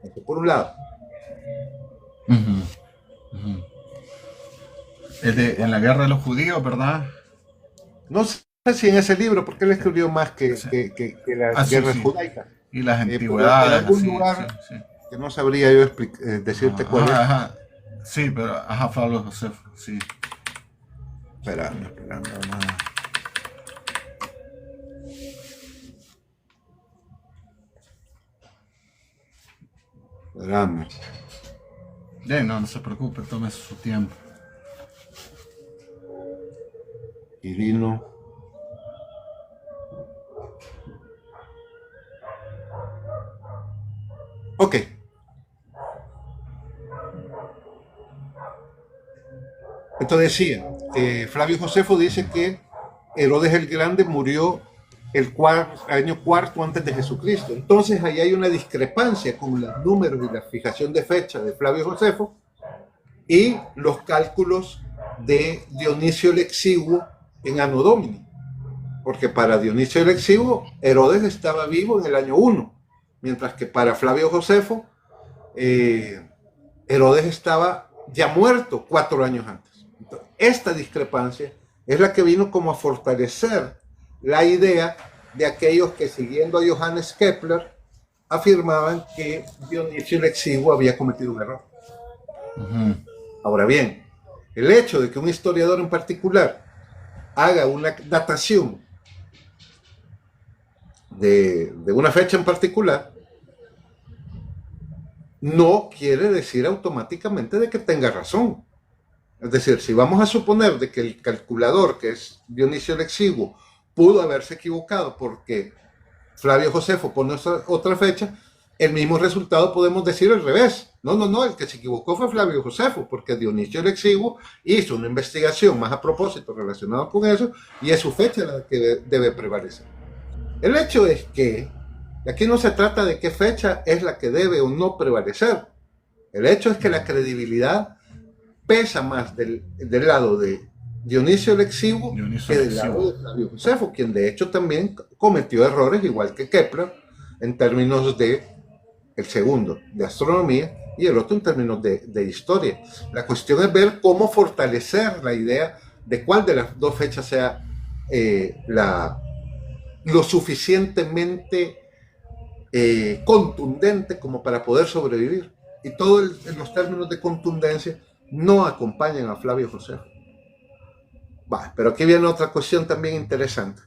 Esto por un lado. En la guerra de los judíos, ¿verdad? No sé si en ese libro, porque él escribió más que las guerras judaicas. Y las antigüedades. En algún lugar que no sabría yo decirte cuál es. Sí, pero Flavio Josefo, sí. Esperando. No se preocupe, tome su tiempo. Quirino. Ok. Entonces decía, Flavio Josefo dice que Herodes el Grande murió el año cuarto antes de Jesucristo. Entonces ahí hay una discrepancia con los números y la fijación de fecha de Flavio Josefo y los cálculos de Dionisio el Exiguo en Anno Domini. Porque para Dionisio el Exiguo, Herodes estaba vivo en el año 1, mientras que para Flavio Josefo, Herodes estaba ya muerto 4 años antes. Entonces, esta discrepancia es la que vino como a fortalecer la idea de aquellos que, siguiendo a Johannes Kepler, afirmaban que Dionisio el Exiguo había cometido un error. Ahora bien, el hecho de que un historiador en particular haga una datación de una fecha en particular no quiere decir automáticamente de que tenga razón. Es decir, si vamos a suponer de que el calculador, que es Dionisio el Exiguo, pudo haberse equivocado porque Flavio Josefo pone otra fecha, el mismo resultado podemos decir al revés. No, el que se equivocó fue Flavio Josefo, porque Dionisio el Exiguo hizo una investigación más a propósito relacionada con eso, y es su fecha la que debe prevalecer. El hecho es que aquí no se trata de qué fecha es la que debe o no prevalecer. El hecho es que la credibilidad pesa más del lado de Dionisio el Exiguo que del lado de Flavio Josefo, quien de hecho también cometió errores igual que Kepler en términos de el segundo de astronomía y el otro en términos de historia. La cuestión es ver cómo fortalecer la idea de cuál de las dos fechas sea lo suficientemente contundente como para poder sobrevivir. Y todos los términos de contundencia no acompañan a Flavio Josefo. Pero aquí viene otra cuestión también interesante.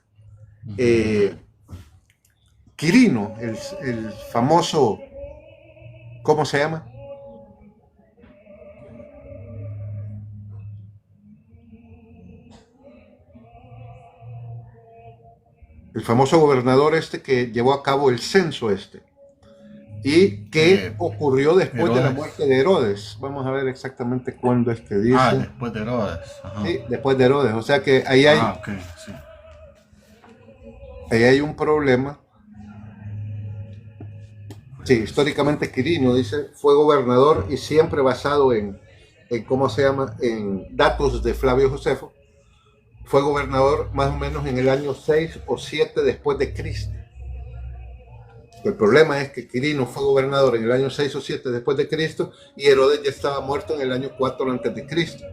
Quirino, el famoso, ¿cómo se llama? El famoso gobernador que llevó a cabo el censo y que ocurrió después Herodes. De la muerte de Herodes. Vamos a ver exactamente cuándo es que dice. Después de Herodes. Ajá. Sí, después de Herodes. O sea que ahí hay, sí. Ahí hay un problema. Sí, históricamente Quirino, dice, fue gobernador y siempre basado en ¿cómo se llama? En datos de Flavio Josefo. Fue gobernador más o menos en el año 6 o 7 después de Cristo. El problema es que Quirino fue gobernador en el año 6 o 7 después de Cristo y Herodes ya estaba muerto en el año 4 antes de Cristo.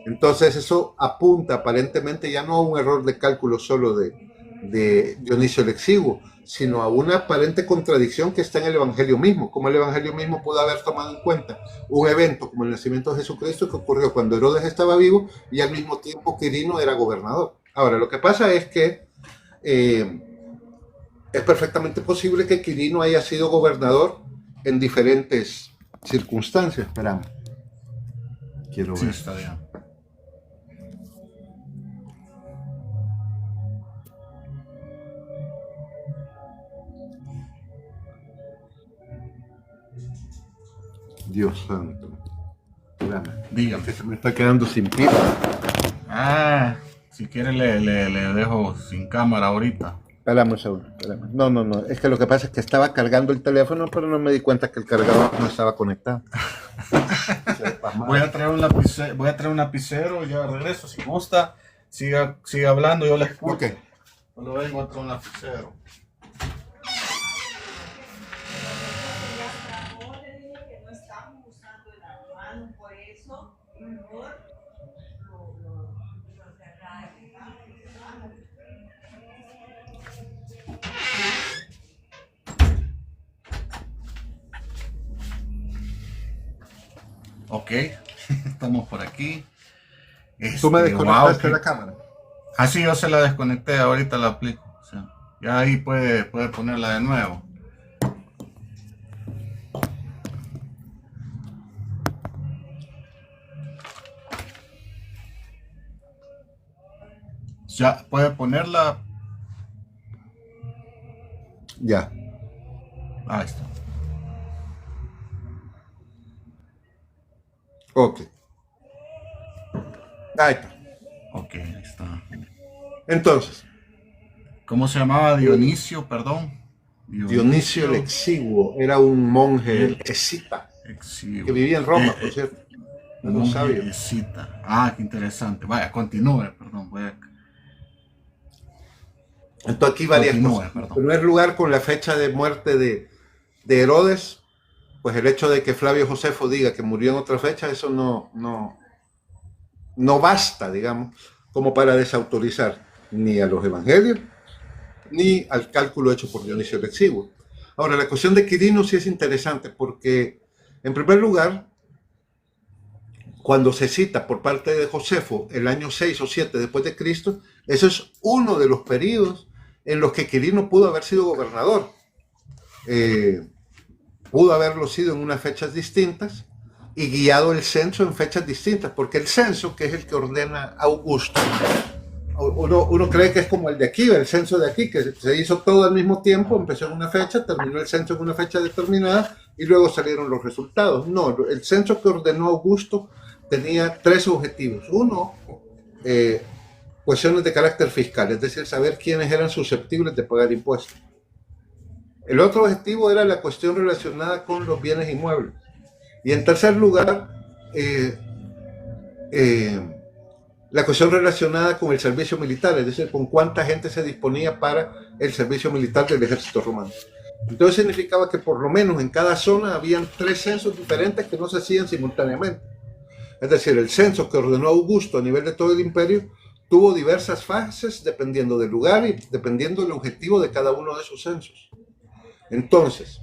Entonces eso apunta aparentemente ya no a un error de cálculo solo de Dionisio el Exiguo, sino a una aparente contradicción que está en el Evangelio mismo, como el Evangelio mismo pudo haber tomado en cuenta un evento como el nacimiento de Jesucristo que ocurrió cuando Herodes estaba vivo y al mismo tiempo Quirino era gobernador. Ahora, lo que pasa es que es perfectamente posible que Quirino haya sido gobernador en diferentes circunstancias. Esperamos. Quiero ver. Sí, está bien. Dios santo. Espérame. Dígame. Que se me está quedando sin pila. Si quiere le dejo sin cámara ahorita. Espérame un segundo. No. Es que lo que pasa es que estaba cargando el teléfono, pero no me di cuenta que el cargador no estaba conectado. Voy a traer un lapicero y ya regreso. Si gusta, siga hablando, yo le escucho. Okay. Solo vengo a traer un lapicero. Ok, estamos por aquí. ¿Tú me desconectaste la cámara? Sí, yo se la desconecté, ahorita la aplico. O sea, ya ahí puede ponerla de nuevo. Ya puede ponerla. Ya. Ahí está. Ok. Ahí está. Ok, ahí está. Entonces, ¿Cómo se llamaba Dionisio, perdón? Dionisio el Exiguo era un monje el escita que Exiguo. vivía en Roma, por cierto. Era un sabio. Monje escita. Ah, qué interesante. Vaya, continúe, perdón. Entonces aquí varias Continúe, cosas. En perdón. primer lugar, con la fecha de muerte de Herodes, pues el hecho de que Flavio Josefo diga que murió en otra fecha, eso no basta, digamos, como para desautorizar ni a los evangelios ni al cálculo hecho por Dionisio el Exiguo. Ahora, la cuestión de Quirino sí es interesante porque, en primer lugar, cuando se cita por parte de Josefo el año 6 o 7 después de Cristo, eso es uno de los periodos en los que Quirino pudo haber sido gobernador. Pudo haberlo sido en unas fechas distintas y guiado el censo en fechas distintas, porque el censo, que es el que ordena Augusto, uno cree que es como el de aquí, el censo de aquí, que se hizo todo al mismo tiempo, empezó en una fecha, terminó el censo en una fecha determinada y luego salieron los resultados. No, el censo que ordenó Augusto tenía tres objetivos. Uno, cuestiones de carácter fiscal, es decir, saber quiénes eran susceptibles de pagar impuestos. El otro objetivo era la cuestión relacionada con los bienes inmuebles. Y en tercer lugar, la cuestión relacionada con el servicio militar, es decir, con cuánta gente se disponía para el servicio militar del ejército romano. Entonces significaba que por lo menos en cada zona habían tres censos diferentes que no se hacían simultáneamente. Es decir, el censo que ordenó Augusto a nivel de todo el imperio tuvo diversas fases dependiendo del lugar y dependiendo del objetivo de cada uno de esos censos. Entonces,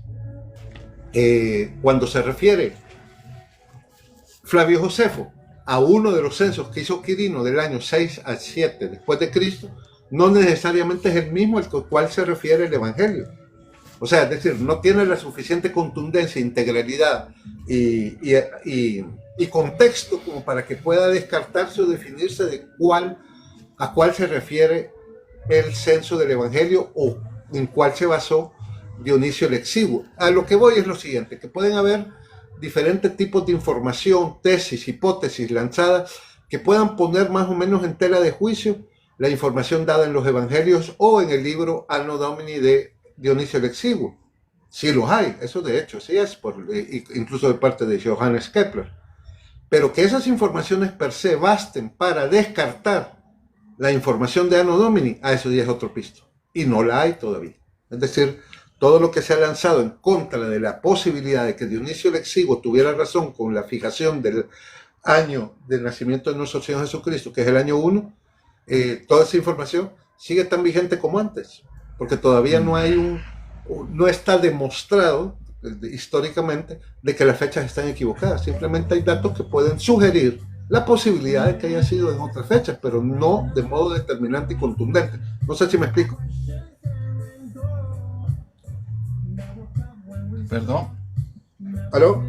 cuando se refiere Flavio Josefo a uno de los censos que hizo Quirino del año 6 al 7 después de Cristo, no necesariamente es el mismo al cual se refiere el Evangelio. O sea, es decir, no tiene la suficiente contundencia, integralidad y contexto como para que pueda descartarse o definirse de a cuál se refiere el censo del Evangelio o en cuál se basó Dionisio el Exiguo. A lo que voy es lo siguiente, que pueden haber diferentes tipos de información, tesis, hipótesis lanzadas que puedan poner más o menos en tela de juicio la información dada en los evangelios o en el libro Anno Domini de Dionisio el Exiguo. Sí los hay, eso de hecho sí es, incluso de parte de Johannes Kepler. Pero que esas informaciones per se basten para descartar la información de Anno Domini, a eso ya es otro pisto. Y no la hay todavía. Es decir, todo lo que se ha lanzado en contra de la posibilidad de que Dionisio el Exiguo tuviera razón con la fijación del año del nacimiento de nuestro Señor Jesucristo, que es el año 1, toda esa información sigue tan vigente como antes, porque todavía no está demostrado históricamente de que las fechas están equivocadas. Simplemente hay datos que pueden sugerir la posibilidad de que haya sido en otras fechas, pero no de modo determinante y contundente. No sé si me explico. Perdón. ¿Aló?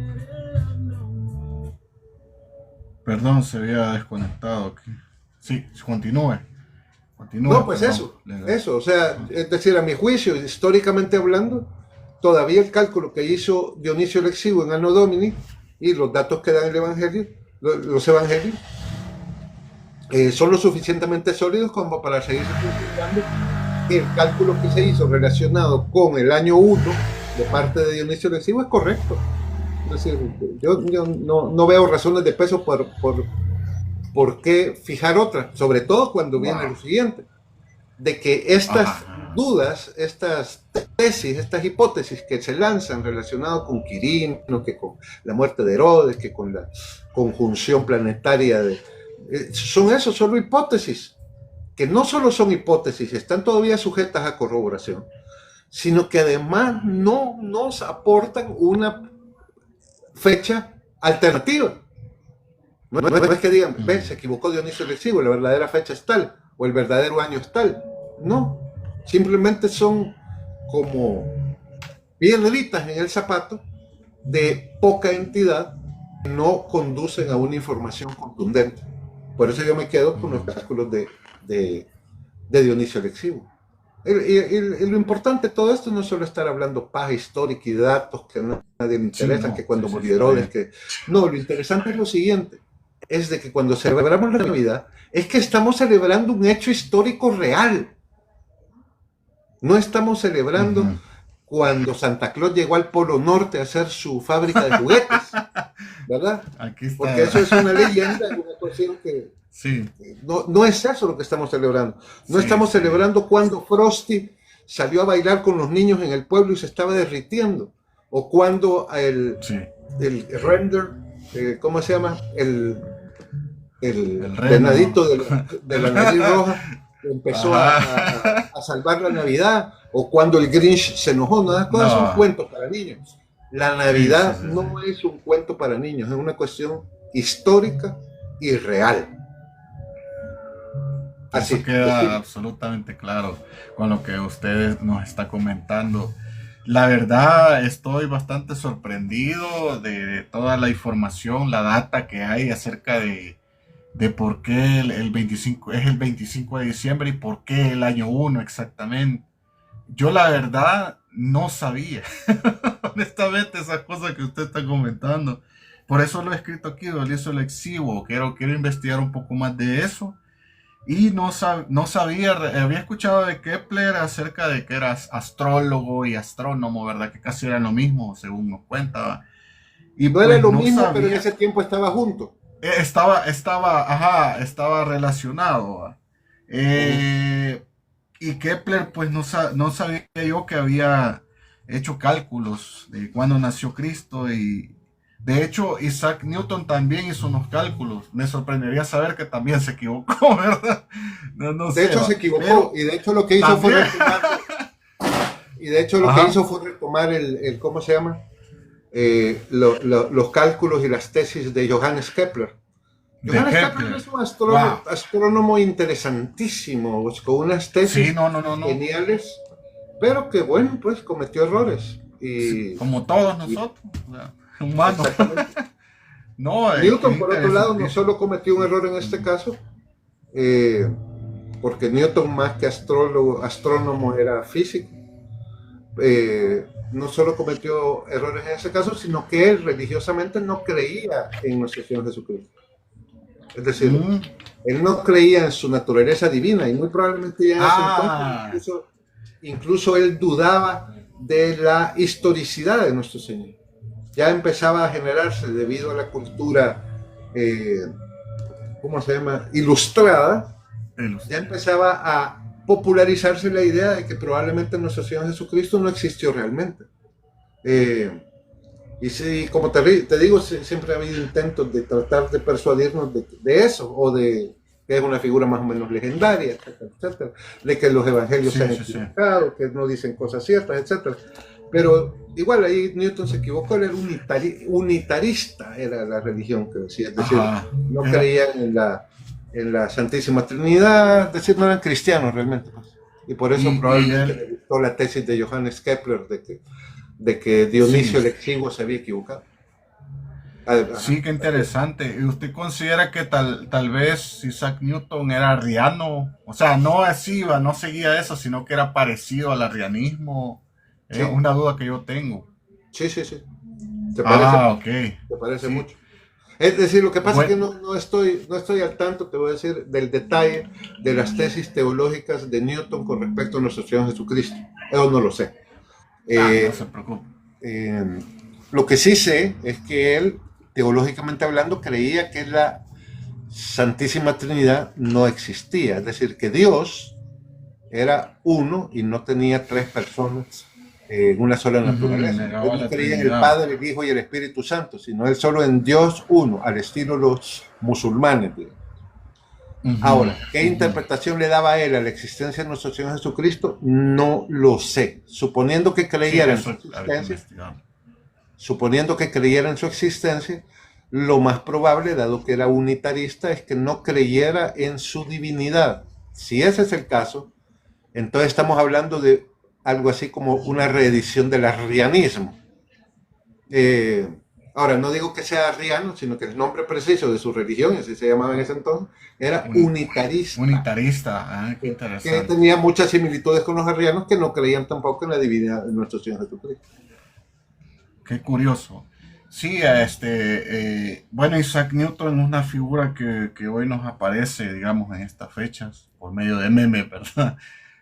Perdón, se había desconectado aquí. Sí, continúe. No, pues eso, o sea, es decir, a mi juicio, históricamente hablando, todavía el cálculo que hizo Dionisio el Exiguo en Anno Domini y los datos que dan el Evangelio, los evangelios, son lo suficientemente sólidos como para seguir justificando que el cálculo que se hizo relacionado con el año 1 de parte de Dionisio el Exiguo es correcto. Es decir, yo no veo razones de peso por qué fijar otra, sobre todo cuando viene lo siguiente, de que estas dudas, estas tesis, estas hipótesis que se lanzan relacionadas con Quirino, que con la muerte de Herodes, que con la conjunción planetaria, son solo hipótesis, que no solo son hipótesis, están todavía sujetas a corroboración, sino que además no nos aportan una fecha alternativa. No es que digan, se equivocó Dionisio el Exiguo, la verdadera fecha es tal, o el verdadero año es tal. No, simplemente son como piedritas en el zapato de poca entidad que no conducen a una información contundente. Por eso yo me quedo con los cálculos de de Dionisio el Exiguo. Y lo importante de todo esto no es solo estar hablando paja histórica y datos que a nadie le Sí, interesan, no, que cuando sí, sí, murió está Herodes, bien. que... No, lo interesante es lo siguiente, es de que cuando celebramos la Navidad, es que estamos celebrando un hecho histórico real. No estamos celebrando Ujú. cuando Santa Claus llegó al Polo Norte a hacer su fábrica de juguetes, ¿verdad? Aquí Porque está. eso es una leyenda, una cuestión que Sí, no es eso lo que estamos celebrando. No sí, estamos sí. celebrando cuando Frosty salió a bailar con los niños en el pueblo y se estaba derritiendo. O cuando Sí. el render, ¿cómo se llama? El El reno. venadito de la nariz roja empezó Ajá. a salvar la Navidad. O cuando el Grinch se enojó. No, las cosas son No. cuentos para niños. La Sí, sí, Navidad sí, sí. no es un cuento para niños, es una cuestión histórica y real. Eso Así, queda decir. absolutamente claro con lo que usted nos está comentando. La verdad, estoy bastante sorprendido de toda la información, la data que hay acerca de por qué el 25 es el 25 de diciembre y por qué el año uno exactamente. Yo la verdad no sabía, honestamente, esas cosas que usted está comentando. Por eso lo he escrito aquí, Dionisio el Exiguo. Quiero investigar un poco más de eso. Y no sabía, había escuchado de Kepler acerca de que era astrólogo y astrónomo, ¿verdad? Que casi era lo mismo, según nos cuenta. Y No era pues lo no mismo, pero en sabía, ese tiempo estaba junto. estaba relacionado. ¿Va? Ujú. Eh, y Kepler, pues no sabía yo que había hecho cálculos de cuándo nació Cristo y de hecho Isaac Newton también hizo unos cálculos. Me sorprendería saber que también se equivocó, ¿verdad? No De sé, hecho, se va. equivocó Pero y de hecho lo que hizo fue también, retomarlo. Y de hecho lo que ajá, hizo fue retomar ¿cómo se llama? Los cálculos y las tesis de Johannes Kepler. de Johannes Kepler Kepler. es un Wow. astrónomo interesantísimo, pues, con unas Sí, tesis no. geniales, pero que bueno, pues cometió errores. Sí, como todos Y nosotros, o sea, humanos. exactamente. No, qué Newton, por otro lado, no interesantísimo. solo cometió un error en este caso, eh, porque Newton más que astrónomo era físico, no solo cometió errores en ese caso, sino que él religiosamente no creía en nuestro Señor Jesucristo. Es decir, Mm. él no creía en su naturaleza divina y muy probablemente ya en ese entonces Ah, incluso él dudaba de la historicidad de nuestro Señor. Ya empezaba a generarse debido a la cultura, eh, ¿cómo se llama?, ilustrada, ya ilustre. empezaba a popularizarse la idea de que probablemente nuestro Señor Jesucristo no existió realmente. Eh, y sí, como te digo, siempre ha habido intentos de tratar de persuadirnos de eso, o de que es una figura más o menos legendaria, etcétera, etcétera, de que los evangelios se Sí, han sí, sí. equivocado, que no dicen cosas ciertas, etcétera. Pero igual ahí Newton se equivocó, él era unitarista, era la religión que decía, es decir, Ajá. no Era, creían en la Santísima Trinidad, es decir, no eran cristianos realmente. Pues. Y por eso y probablemente él, le gustó la tesis de Johannes Kepler de que Dionisio sí. el Exiguo se había equivocado. Sí, Ajá, qué así es. interesante. ¿Y usted considera que tal vez Isaac Newton era arriano? O sea, no así, no seguía eso, sino que era parecido al arrianismo. Es Sí, una duda que yo tengo. sí, sí, sí. Se parece Ah, mucho. ok. Se parece Sí. mucho. Es decir, lo que pasa es que Bueno, no estoy al tanto, te voy a decir, del detalle de las tesis teológicas de Newton con respecto a nuestro Señor Jesucristo. Eso no lo sé. no Eh, se preocupe. eh, lo que sí sé es que él, teológicamente hablando, creía que la Santísima Trinidad no existía. Es decir, que Dios era uno y no tenía tres personas en una sola Ujú, naturaleza. Él negaba no la creía en el Trinidad. Padre, el Hijo y el Espíritu Santo, sino él solo en Dios uno, al estilo los musulmanes. Digamos. Ujú, Ahora, ¿qué ujú. interpretación le daba a él a la existencia de nuestro Señor Jesucristo? No lo sé. Sí, eso hay que investigar. Suponiendo que creyera en su existencia, lo más probable, dado que era unitarista, es que no creyera en su divinidad. Si ese es el caso, entonces estamos hablando de algo así como una reedición del arrianismo. Eh, Ahora, no digo que sea arriano, sino que el nombre preciso de su religión, así se llamaba en ese entonces, era unitarista, Unitarista, qué que interesante. tenía muchas similitudes con los arrianos que no creían tampoco en la divinidad de nuestro Señor Jesucristo. Qué curioso. Sí, bueno, Isaac Newton es una figura que hoy nos aparece, digamos, en estas fechas, por medio de memes, ¿verdad?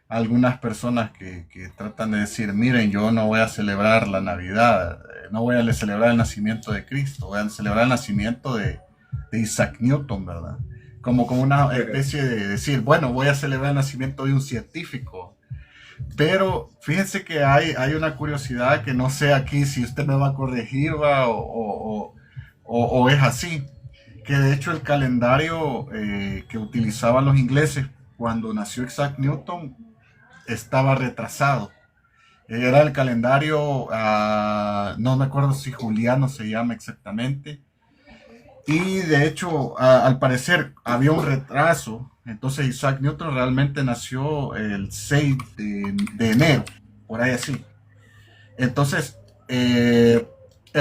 Algunas personas que tratan de decir, miren, yo no voy a celebrar la Navidad, no voy a celebrar el nacimiento de Cristo, voy a celebrar el nacimiento de Isaac Newton, ¿verdad? Como una especie de decir, bueno, voy a celebrar el nacimiento de un científico. Pero fíjense que hay una curiosidad que no sé aquí si usted me va a corregir ¿va? O es así. Que de hecho el calendario que utilizaban los ingleses cuando nació Isaac Newton estaba retrasado. Era el calendario, no me acuerdo si Juliano se llama exactamente, y de hecho, al parecer había un retraso. Entonces Isaac Newton realmente nació el 6 de enero, por ahí así. Entonces, el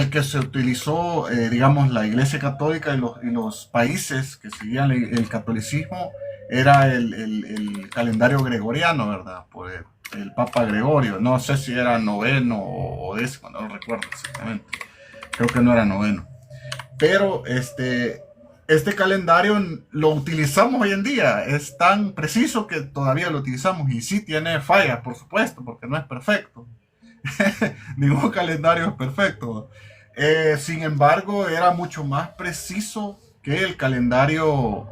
que se utilizó, digamos, la Iglesia Católica y los países que seguían el catolicismo era el calendario gregoriano, ¿verdad? Por el Papa Gregorio. No sé si era noveno o décimo, no lo recuerdo exactamente. Creo que no era noveno. Pero este calendario lo utilizamos hoy en día. Es tan preciso que todavía lo utilizamos. Y sí tiene fallas, por supuesto, porque no es perfecto. Ningún calendario es perfecto. Sin embargo, era mucho más preciso que el calendario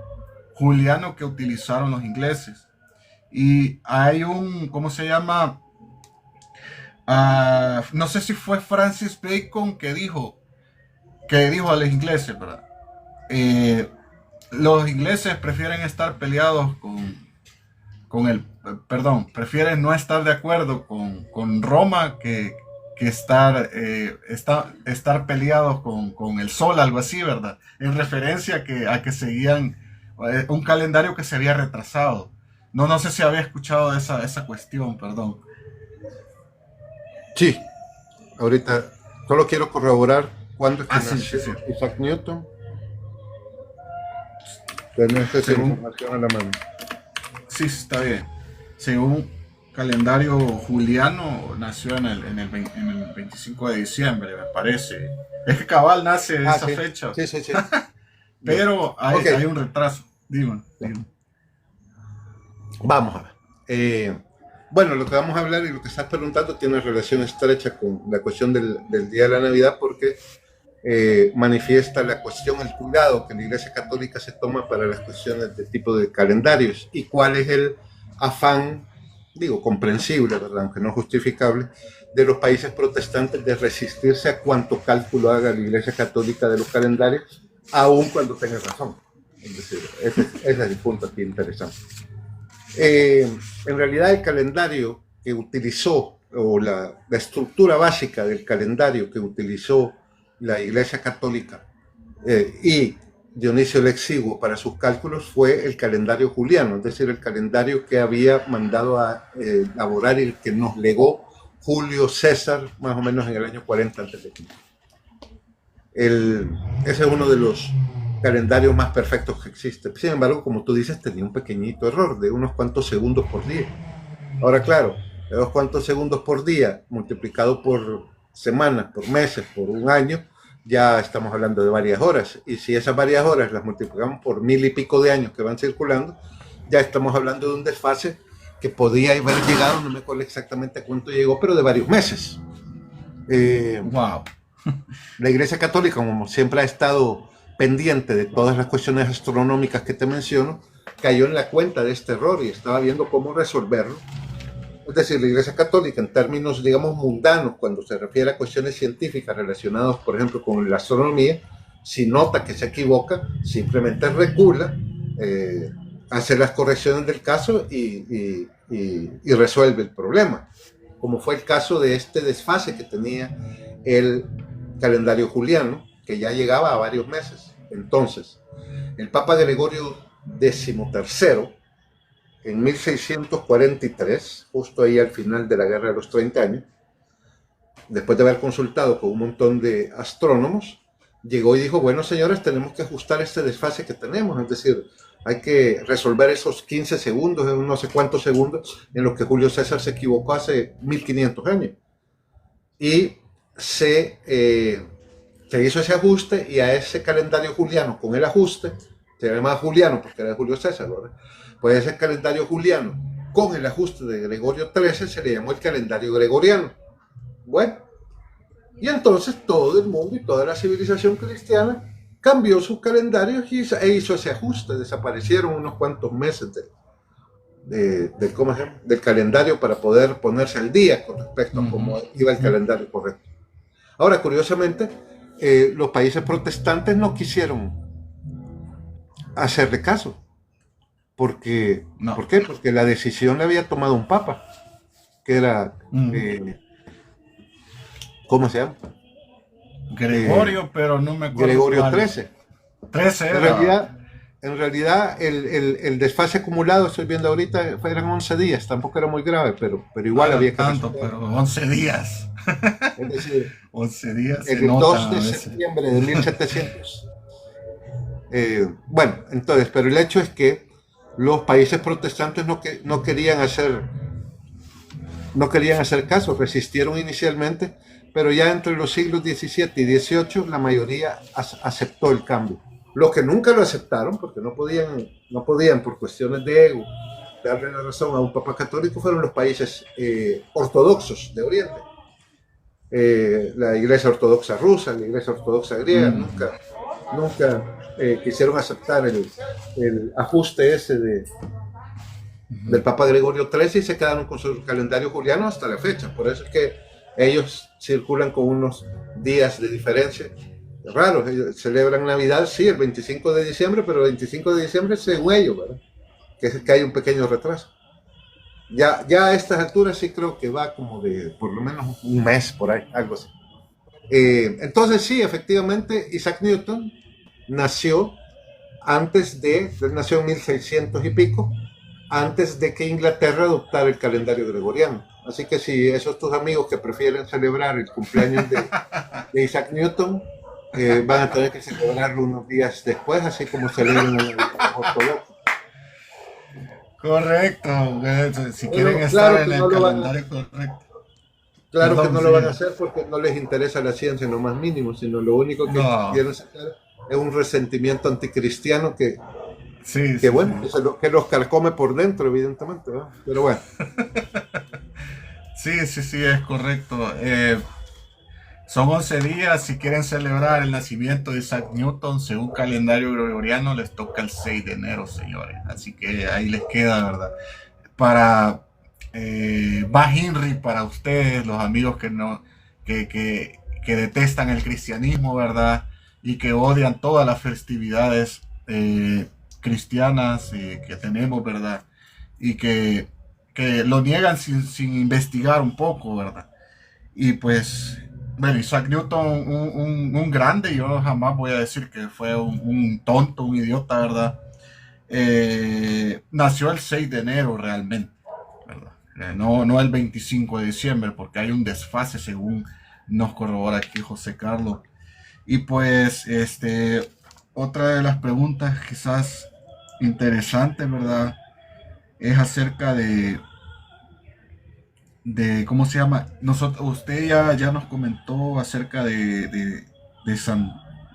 juliano que utilizaron los ingleses. Y hay ¿cómo se llama? No sé si fue Francis Bacon que dijo a los ingleses, ¿verdad? Eh, los ingleses prefieren estar peleados prefieren no estar de acuerdo con Roma que estar peleados con el sol, algo así, ¿verdad? En referencia a que seguían un calendario que se había retrasado. No sé si había escuchado esa cuestión, perdón. Sí, ahorita solo quiero corroborar cuándo es que Sí, sí, nació sí. Isaac Newton. Tenés esa Según, información a la mano. sí, está bien. Según calendario juliano, nació en el 25 de diciembre, me parece. Es que cabal nace esa Sí, fecha, sí, sí, sí. Ya. pero hay, Ok, hay un retraso. Dígame, dígame. vamos a ver. Bueno, lo que vamos a hablar y lo que estás preguntando tiene relación estrecha con la cuestión del día de la Navidad porque manifiesta la cuestión, el cuidado que la Iglesia Católica se toma para las cuestiones de tipo de calendarios y cuál es el afán, digo, comprensible, ¿verdad? Aunque no justificable, de los países protestantes de resistirse a cuanto cálculo haga la Iglesia Católica de los calendarios, aun cuando tenga razón. Es decir, ese es el punto aquí interesante. En realidad el calendario que utilizó, o la estructura básica del calendario que utilizó la Iglesia Católica y Dionisio el Exiguo para sus cálculos fue el calendario juliano, es decir, el calendario que había mandado a elaborar y el que nos legó Julio César más o menos en el año 40 a.C. Ese es uno de los calendarios más perfectos que existe. Sin embargo, como tú dices, tenía un pequeñito error de unos cuantos segundos por día. Ahora, claro, de unos cuantos segundos por día multiplicado por semanas, por meses, por un año, ya estamos hablando de varias horas. Y si esas varias horas las multiplicamos por 1000 y pico de años que van circulando, ya estamos hablando de un desfase que podía haber llegado, no me acuerdo exactamente a cuánto llegó, pero de varios meses. Wow. La Iglesia Católica, como siempre ha estado pendiente de todas las cuestiones astronómicas que te menciono, cayó en la cuenta de este error y estaba viendo cómo resolverlo. Es decir, la Iglesia Católica, en términos, digamos, mundanos, cuando se refiere a cuestiones científicas relacionadas, por ejemplo, con la astronomía, si nota que se equivoca, simplemente recula, hace las correcciones del caso y resuelve el problema, como fue el caso de este desfase que tenía el calendario juliano, que ya llegaba a varios meses. Entonces, el Papa Gregorio XIII, en 1643, justo ahí al final de la Guerra de los 30 años, después de haber consultado con un montón de astrónomos, llegó y dijo, bueno, señores, tenemos que ajustar este desfase que tenemos, es decir, hay que resolver esos 15 segundos, no sé cuántos segundos, en los que Julio César se equivocó hace 1500 años. Y se hizo ese ajuste, y a ese calendario juliano, con el ajuste, se llama juliano porque era de Julio César, ¿verdad? Pues ese calendario juliano, con el ajuste de Gregorio XIII, se le llamó el calendario gregoriano. Bueno, y entonces todo el mundo y toda la civilización cristiana cambió sus calendarios e hizo ese ajuste. Desaparecieron unos cuantos meses ¿cómo se llama? Del calendario para poder ponerse al día con respecto a cómo iba el calendario correcto. Ahora, curiosamente, los países protestantes no quisieron hacerle caso. No. ¿Por qué? Porque la decisión la había tomado un papa, que era, ¿cómo se llama? Gregorio, pero no me acuerdo. Gregorio XIII. 13 era. En realidad el desfase acumulado, estoy viendo ahorita, eran 11 días, tampoco era muy grave, pero igual había que tanto, resolver. pero 11 días. Es decir, 11 días. el 2 de septiembre de 1700. Bueno, entonces, pero el hecho es que los países protestantes no querían hacer caso, resistieron inicialmente, pero ya entre los siglos XVII y XVIII la mayoría aceptó el cambio. Los que nunca lo aceptaron, porque no podían por cuestiones de ego darle la razón a un papa católico, fueron los países ortodoxos de Oriente. La Iglesia Ortodoxa rusa, la Iglesia Ortodoxa griega, nunca quisieron aceptar el ajuste ese del Papa Gregorio XIII, y se quedaron con su calendario juliano hasta la fecha. Por eso es que ellos circulan con unos días de diferencia raros. Ellos celebran Navidad, sí, el 25 de diciembre, pero el 25 de diciembre según ellos, ¿verdad? Que hay un pequeño retraso. Ya a estas alturas sí creo que va como de por lo menos un mes por ahí, algo así. Entonces sí, efectivamente, Isaac Newton nació nació en 1600 y pico, antes de que Inglaterra adoptara el calendario gregoriano. Así que si esos tus amigos que prefieren celebrar el cumpleaños de Isaac Newton, van a tener que celebrarlo unos días después, así como celebran el ortodoxo. Correcto, si quieren estar en el calendario correcto. Claro que no lo van a hacer porque no les interesa la ciencia en lo más mínimo, sino lo único que quieren sacar es un resentimiento anticristiano que los carcome por dentro, evidentemente, ¿no? Pero bueno. Sí, es correcto. Son 11 días. Si quieren celebrar el nacimiento de Isaac Newton según calendario gregoriano, les toca el 6 de enero, señores. Así que ahí les queda, ¿verdad? Para Henry, para ustedes, los amigos que detestan el cristianismo, ¿verdad? Y que odian todas las festividades cristianas que tenemos, ¿verdad? Y que lo niegan sin investigar un poco, ¿verdad? Y pues, bueno, Isaac Newton, un grande, yo jamás voy a decir que fue un tonto, un idiota, ¿verdad? Nació el 6 de enero realmente, ¿verdad? No el 25 de diciembre, porque hay un desfase según nos corrobora aquí José Carlos. Y pues, otra de las preguntas quizás interesantes, ¿verdad? Es acerca de ¿cómo se llama? Usted ya nos comentó acerca de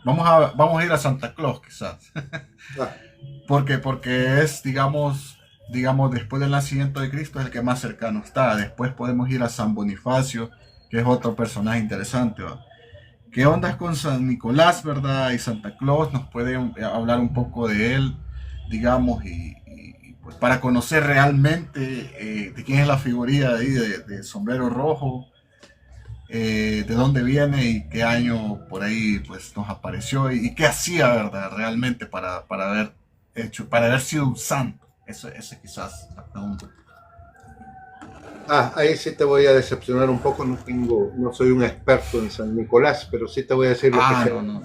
vamos a ir a Santa Claus, quizás. Porque es, digamos, después del nacimiento de Cristo es el que más cercano está. Después podemos ir a San Bonifacio, que es otro personaje interesante, ¿verdad? ¿Qué onda con San Nicolás, verdad? Y Santa Claus, ¿nos puede hablar un poco de él, digamos, y pues para conocer realmente de quién es la figuría de ahí de sombrero rojo, de dónde viene y qué año por ahí pues nos apareció y qué hacía, verdad, realmente para haber sido un santo? Esa quizás la pregunta. Ahí sí te voy a decepcionar un poco, no soy un experto en San Nicolás, pero sí te voy a decir lo que sea. No.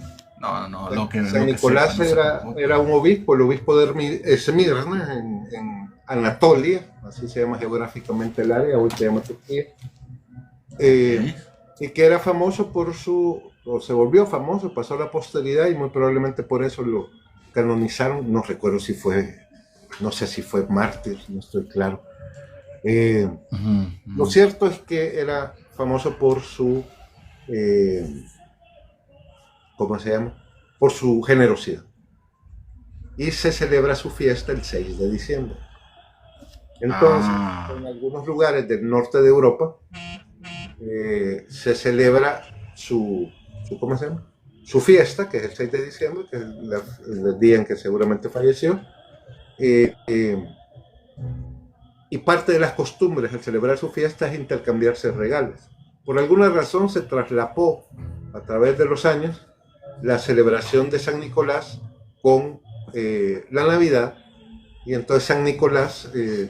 San Nicolás era un obispo, el obispo de Esmirna, en Anatolia, así se llama geográficamente el área, hoy se llama Turquía, y que era famoso por o se volvió famoso, pasó a la posteridad y muy probablemente por eso lo canonizaron. No recuerdo si fue, no sé si fue mártir, no estoy claro. Lo cierto es que era famoso por su, ¿cómo se llama? Por su generosidad. Y se celebra su fiesta el 6 de diciembre. Entonces, en algunos lugares del norte de Europa se celebra ¿cómo se llama? Su fiesta, que es el 6 de diciembre, que es el día en que seguramente falleció. Y parte de las costumbres al celebrar su fiesta es intercambiarse regalos. Por alguna razón se traslapó a través de los años la celebración de San Nicolás con la Navidad, y entonces San Nicolás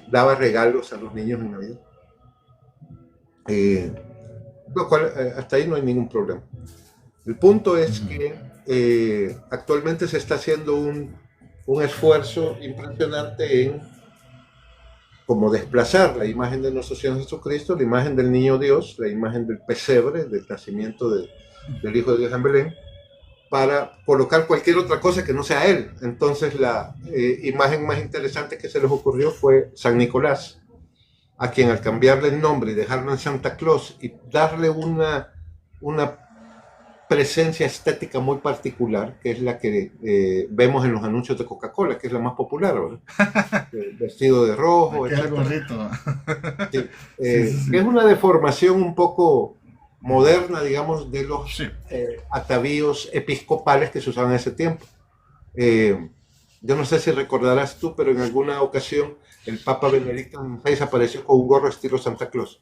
daba regalos a los niños en Navidad. Lo cual hasta ahí no hay ningún problema. El punto es que actualmente se está haciendo un esfuerzo impresionante en como desplazar la imagen de nuestro Señor Jesucristo, la imagen del Niño Dios, la imagen del pesebre, del nacimiento del Hijo de Dios en Belén, para colocar cualquier otra cosa que no sea Él. Entonces la imagen más interesante que se les ocurrió fue San Nicolás, a quien al cambiarle el nombre y dejarlo en Santa Claus y darle una presencia estética muy particular, que es la que vemos en los anuncios de Coca-Cola, que es la más popular, ¿verdad? Vestido de rojo, el gorrito. Sí. Que es una deformación un poco moderna, digamos, de los atavíos episcopales que se usaban en ese tiempo. Yo no sé si recordarás tú, pero en alguna ocasión el Papa Benedicto XVI apareció con un gorro estilo Santa Claus.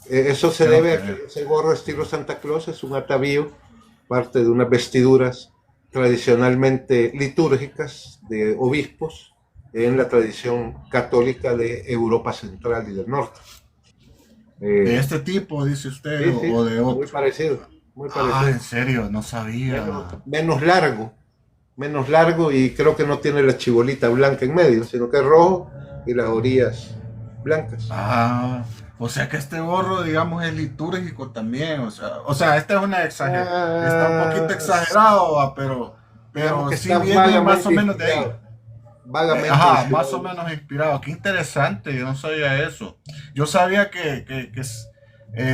Eso se debe a que ese gorro estilo Santa Claus es un atavío, parte de unas vestiduras tradicionalmente litúrgicas de obispos en la tradición católica de Europa Central y del Norte. ¿De este tipo, dice usted, sí, o de otro? Muy parecido. ¿En serio? No sabía. Menos largo, y creo que no tiene la chibolita blanca en medio, sino que es rojo y las orillas blancas. O sea que este gorro, digamos, es litúrgico también. O sea, esta es una exageración. Está un poquito exagerado, pero sí viene más o menos de ahí. Vagamente más o menos inspirado. Qué interesante, yo no sabía eso. Yo sabía que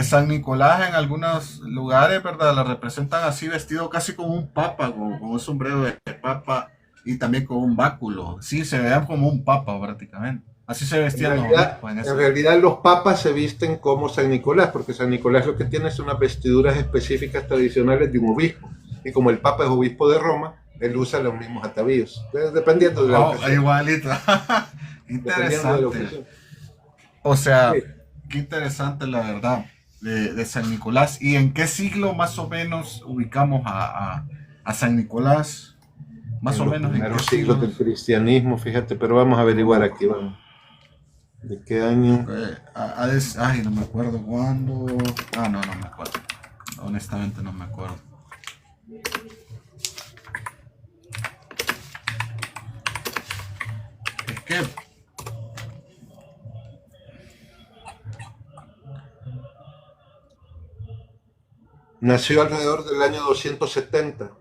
San Nicolás en algunos lugares, ¿verdad? La representan así, vestido casi como un papa, con un sombrero de papa y también con un báculo. Sí, se vean como un papa prácticamente. Así se vestían los obispos. En realidad los papas se visten como San Nicolás, porque San Nicolás lo que tiene es unas vestiduras específicas tradicionales de un obispo. Y como el papa es obispo de Roma, él usa los mismos atavíos. Dependiendo de la ocasión. Igualito. Interesante. O sea, qué interesante la verdad de San Nicolás. ¿Y en qué siglo más o menos ubicamos a San Nicolás? Más o menos en los siglos del cristianismo, fíjate, pero vamos a averiguar aquí, vamos. ¿De qué año? Ay, no me acuerdo cuándo. No me acuerdo. Honestamente no me acuerdo. Es que nació alrededor del año 270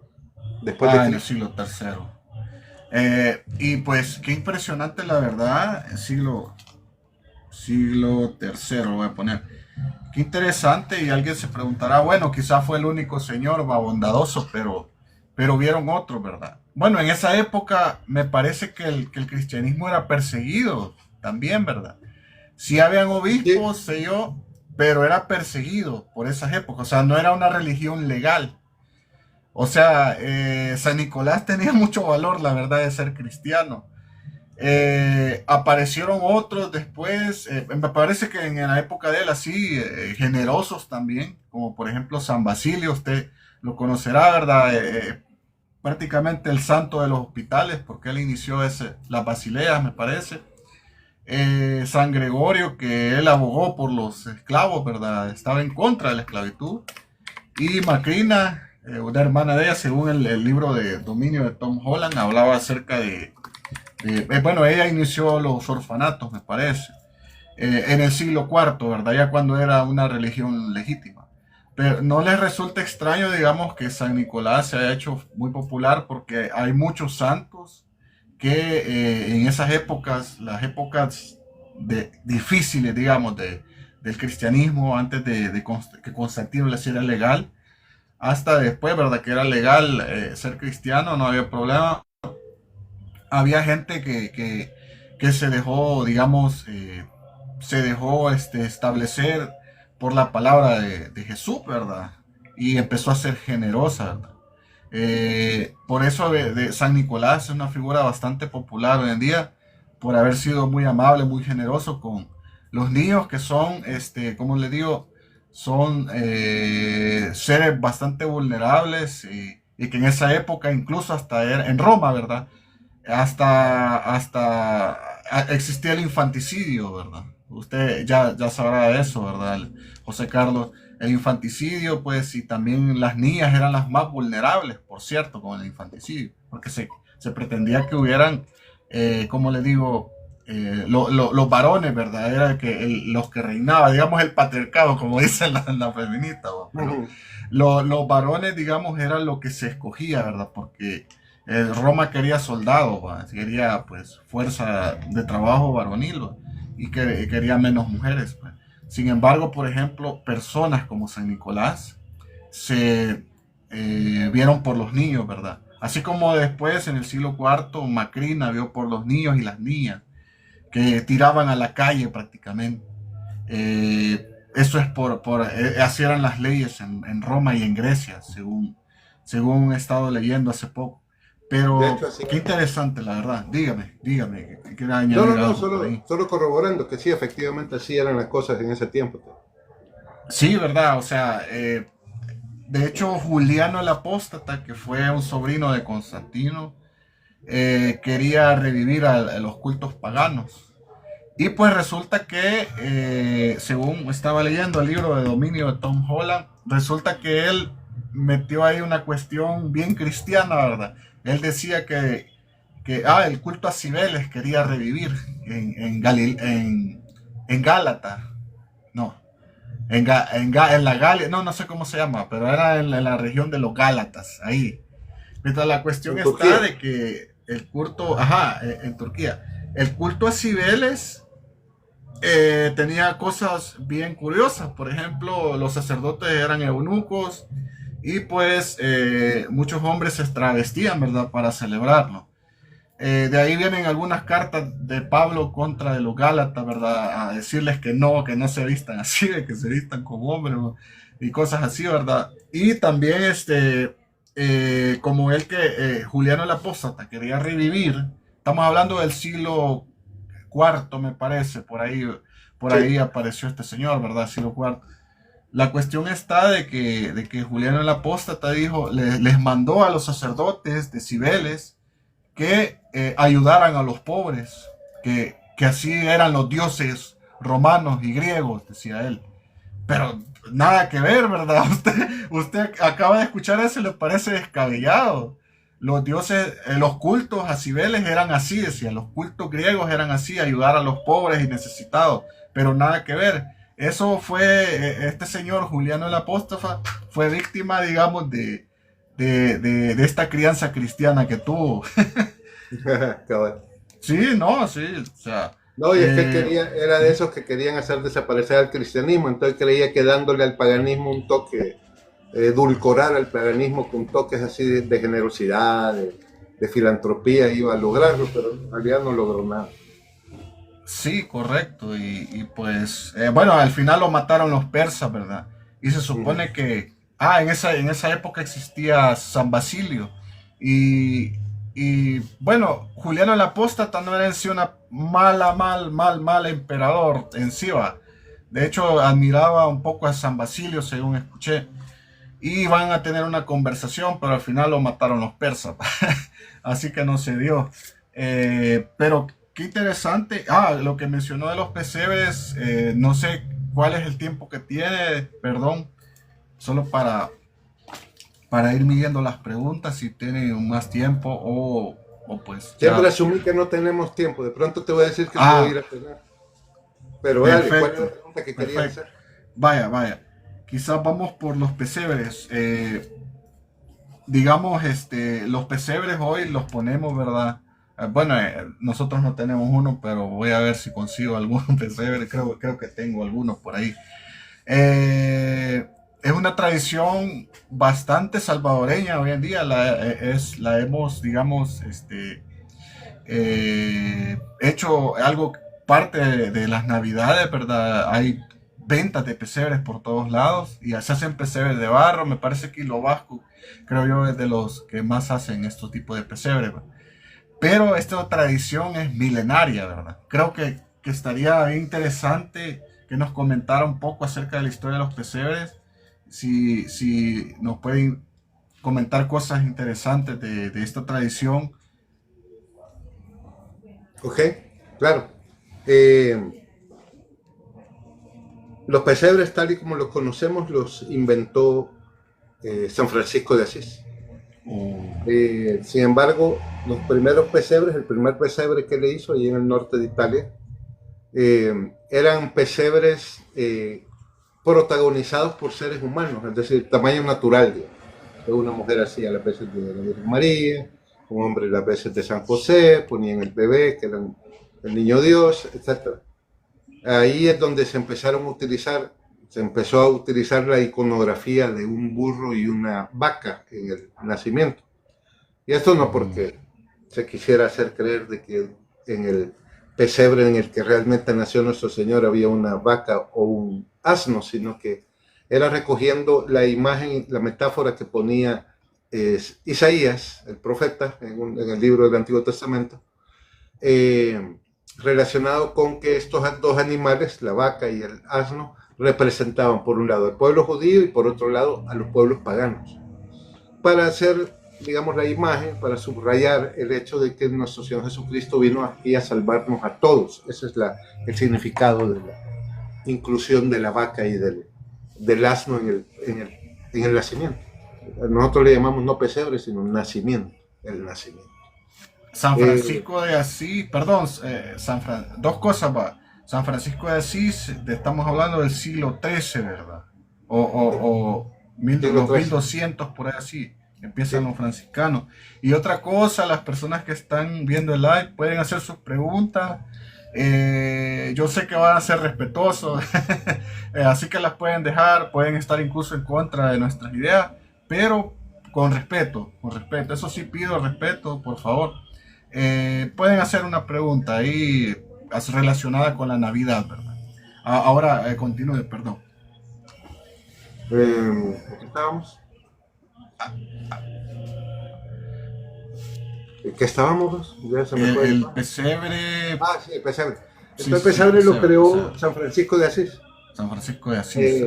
después de en el siglo III. Y pues qué impresionante la verdad, siglo III voy a poner. Qué interesante, y alguien se preguntará, bueno, quizás fue el único señor bondadoso, pero vieron otro, ¿verdad? Bueno, en esa época me parece que el cristianismo era perseguido también, ¿verdad? Sí habían obispos, sé yo, pero era perseguido por esas épocas, o sea, no era una religión legal. O sea, San Nicolás tenía mucho valor, la verdad, de ser cristiano. Aparecieron otros después, me parece que en la época de él así, generosos también, como por ejemplo San Basilio, usted lo conocerá, ¿verdad? Prácticamente el santo de los hospitales, porque él inició las basileas, me parece. San Gregorio, que él abogó por los esclavos, ¿verdad? Estaba en contra de la esclavitud. Y Macrina, una hermana de ella, según el libro de Dominio de Tom Holland, hablaba acerca bueno, ella inició los orfanatos, me parece, en el siglo IV, ¿verdad? Ya cuando era una religión legítima. pero no les resulta extraño, digamos, que San Nicolás se haya hecho muy popular porque hay muchos santos que en esas épocas, las épocas difíciles, digamos, del cristianismo, antes que Constantino le hiciera legal, hasta después, ¿verdad? Que era legal ser cristiano, no había problema. Había gente que se dejó, digamos, se dejó establecer por la palabra de Jesús, ¿verdad? Y empezó a ser generosa, ¿verdad? Por eso de San Nicolás es una figura bastante popular hoy en día, por haber sido muy amable, muy generoso con los niños que son, como les digo, son seres bastante vulnerables y que en esa época, incluso hasta en Roma, ¿verdad? Hasta existía el infanticidio, ¿verdad? Usted ya sabrá de eso, ¿verdad? José Carlos, el infanticidio, pues, y también las niñas eran las más vulnerables, por cierto, con el infanticidio, porque se pretendía que hubieran, como le digo, los varones, ¿verdad? Era los que reinaban, digamos, el patriarcado, como dicen la feminista, ¿verdad? Pero los varones, digamos, eran lo que se escogía, ¿verdad? Porque Roma quería soldados, ¿va? Quería pues fuerza de trabajo varonil, ¿va? Y que quería menos mujeres, pues. Sin embargo, por ejemplo, personas como San Nicolás se vieron por los niños, ¿verdad? Así como después en el siglo IV Macrina vio por los niños y las niñas que tiraban a la calle prácticamente. Eso es así eran las leyes en Roma y en Grecia, según he estado leyendo hace poco. De Pero hecho, así. qué interesante, la verdad. Dígame, que quiera No, no, añadir no, algo por ahí. solo corroborando que sí, efectivamente así eran las cosas en ese tiempo. Sí, verdad, o sea, de hecho Juliano el Apóstata, que fue un sobrino de Constantino, quería revivir a los cultos paganos. Y pues resulta que, según estaba leyendo el libro de Dominio de Tom Holland, resulta que él metió ahí una cuestión bien cristiana, ¿verdad? Él decía que el culto a Cibeles quería revivir en Gálata, no, en la Galia, no sé cómo se llama, pero era en la región de los Gálatas, ahí. Mientras la cuestión En está Turquía. de que el culto, en Turquía, el culto a Cibeles tenía cosas bien curiosas. Por ejemplo, los sacerdotes eran eunucos y pues muchos hombres se travestían, ¿verdad? Para celebrarlo. De ahí vienen algunas cartas de Pablo contra de los Gálatas, ¿verdad? A decirles que no se vistan así, de que se vistan como hombres, ¿no? Y cosas así, ¿verdad? Y también como Juliano el Apóstata quería revivir, estamos hablando del siglo cuarto, me parece, por Sí. ahí apareció este señor, ¿verdad? Siglo cuarto. La cuestión está de que Juliano el Apóstata dijo, les mandó a los sacerdotes de Cibeles que ayudaran a los pobres, que así eran los dioses romanos y griegos, decía él. Pero nada que ver, ¿verdad? Usted acaba de escuchar eso y le parece descabellado. Los dioses, los cultos a Cibeles eran así, decía, los cultos griegos eran así, ayudar a los pobres y necesitados, pero nada que ver. Eso fue, este señor Juliano el Apóstata fue víctima, digamos, de esta crianza cristiana que tuvo. Cabal. Sí, no, sí, o sea, No, y es que eh, era de esos que querían hacer desaparecer al cristianismo, entonces creía que dándole al paganismo un toque, edulcorar al paganismo con toques así de generosidad, de filantropía, iba a lograrlo, pero en realidad no logró nada. sí, correcto. Y pues, bueno, al final lo mataron los persas, ¿verdad? Y se Ujú. supone que, en esa época existía San Basilio. Y, y bueno, Juliano el Apóstata no era en sí una mal emperador en sí, va. De hecho, admiraba un poco a San Basilio, según escuché. Y iban a tener una conversación, pero al final lo mataron los persas. Así que no se dio. Pero qué interesante. Lo que mencionó de los pesebres, no sé cuál es el tiempo que tiene, perdón, solo para ir midiendo las preguntas, si tiene más tiempo o pues Siempre ya. asumí que no tenemos tiempo, de pronto te voy a decir que me voy a Ah, ir a cenar. Pero dale, ¿cuál es la perfecto, pregunta que querías perfecto. hacer? Vaya, vaya. quizás vamos por los pesebres. Digamos, los pesebres hoy los ponemos, ¿verdad? Bueno, nosotros no tenemos uno, pero voy a ver si consigo algún pesebre. Creo que tengo algunos por ahí. Es una tradición bastante salvadoreña hoy en día. La hemos, digamos, hecho algo parte de las navidades, ¿verdad? Hay ventas de pesebres por todos lados y se hacen pesebres de barro. Me parece que lo vasco, creo yo, es de los que más hacen estos tipos de pesebres, ¿verdad? Pero esta tradición es milenaria, ¿verdad? Creo que estaría bien interesante que nos comentara un poco acerca de la historia de los pesebres. Si nos pueden comentar cosas interesantes de esta tradición. Ok, claro. Los pesebres, tal y como los conocemos, los inventó San Francisco de Asís. Sin embargo, los primeros pesebres, el primer pesebre que le hizo allí en el norte de Italia, eran pesebres protagonizados por seres humanos, es decir, tamaño natural, digamos. Una mujer hacía las veces de la Virgen María, un hombre las veces de San José, ponían el bebé, que era el niño Dios, etc. Ahí es donde se empezó a utilizar la iconografía de un burro y una vaca en el nacimiento. Y esto no porque se quisiera hacer creer de que en el pesebre en el que realmente nació nuestro Señor había una vaca o un asno, sino que era recogiendo la imagen, la metáfora que ponía Isaías, el profeta, en el libro del Antiguo Testamento, relacionado con que estos dos animales, la vaca y el asno, representaban por un lado al pueblo judío y por otro lado a los pueblos paganos. Para hacer, digamos, la imagen, para subrayar el hecho de que nuestro Señor Jesucristo vino aquí a salvarnos a todos. Ese es el significado de la inclusión de la vaca y del asno en el nacimiento. Nosotros le llamamos no pesebre, sino nacimiento, el nacimiento. San Francisco de Asís, perdón, dos cosas, va. San Francisco de Asís, estamos hablando del siglo XIII, ¿verdad? O los 1200, por ahí así, empiezan los franciscanos. Y otra cosa, las personas que están viendo el live pueden hacer sus preguntas. Yo sé que van a ser respetuosos, así que las pueden dejar, pueden estar incluso en contra de nuestras ideas, pero con respeto, eso sí pido respeto, por favor. Pueden hacer una pregunta ahí relacionada con la Navidad, ¿verdad? Ahora continúe, perdón. ¿Aquí estábamos? ¿Qué estábamos? Ya se me fue. El pesebre. Ah, sí, el pesebre. Sí, el pesebre sí, lo creó pesebre. San Francisco de Asís. San Francisco de Asís.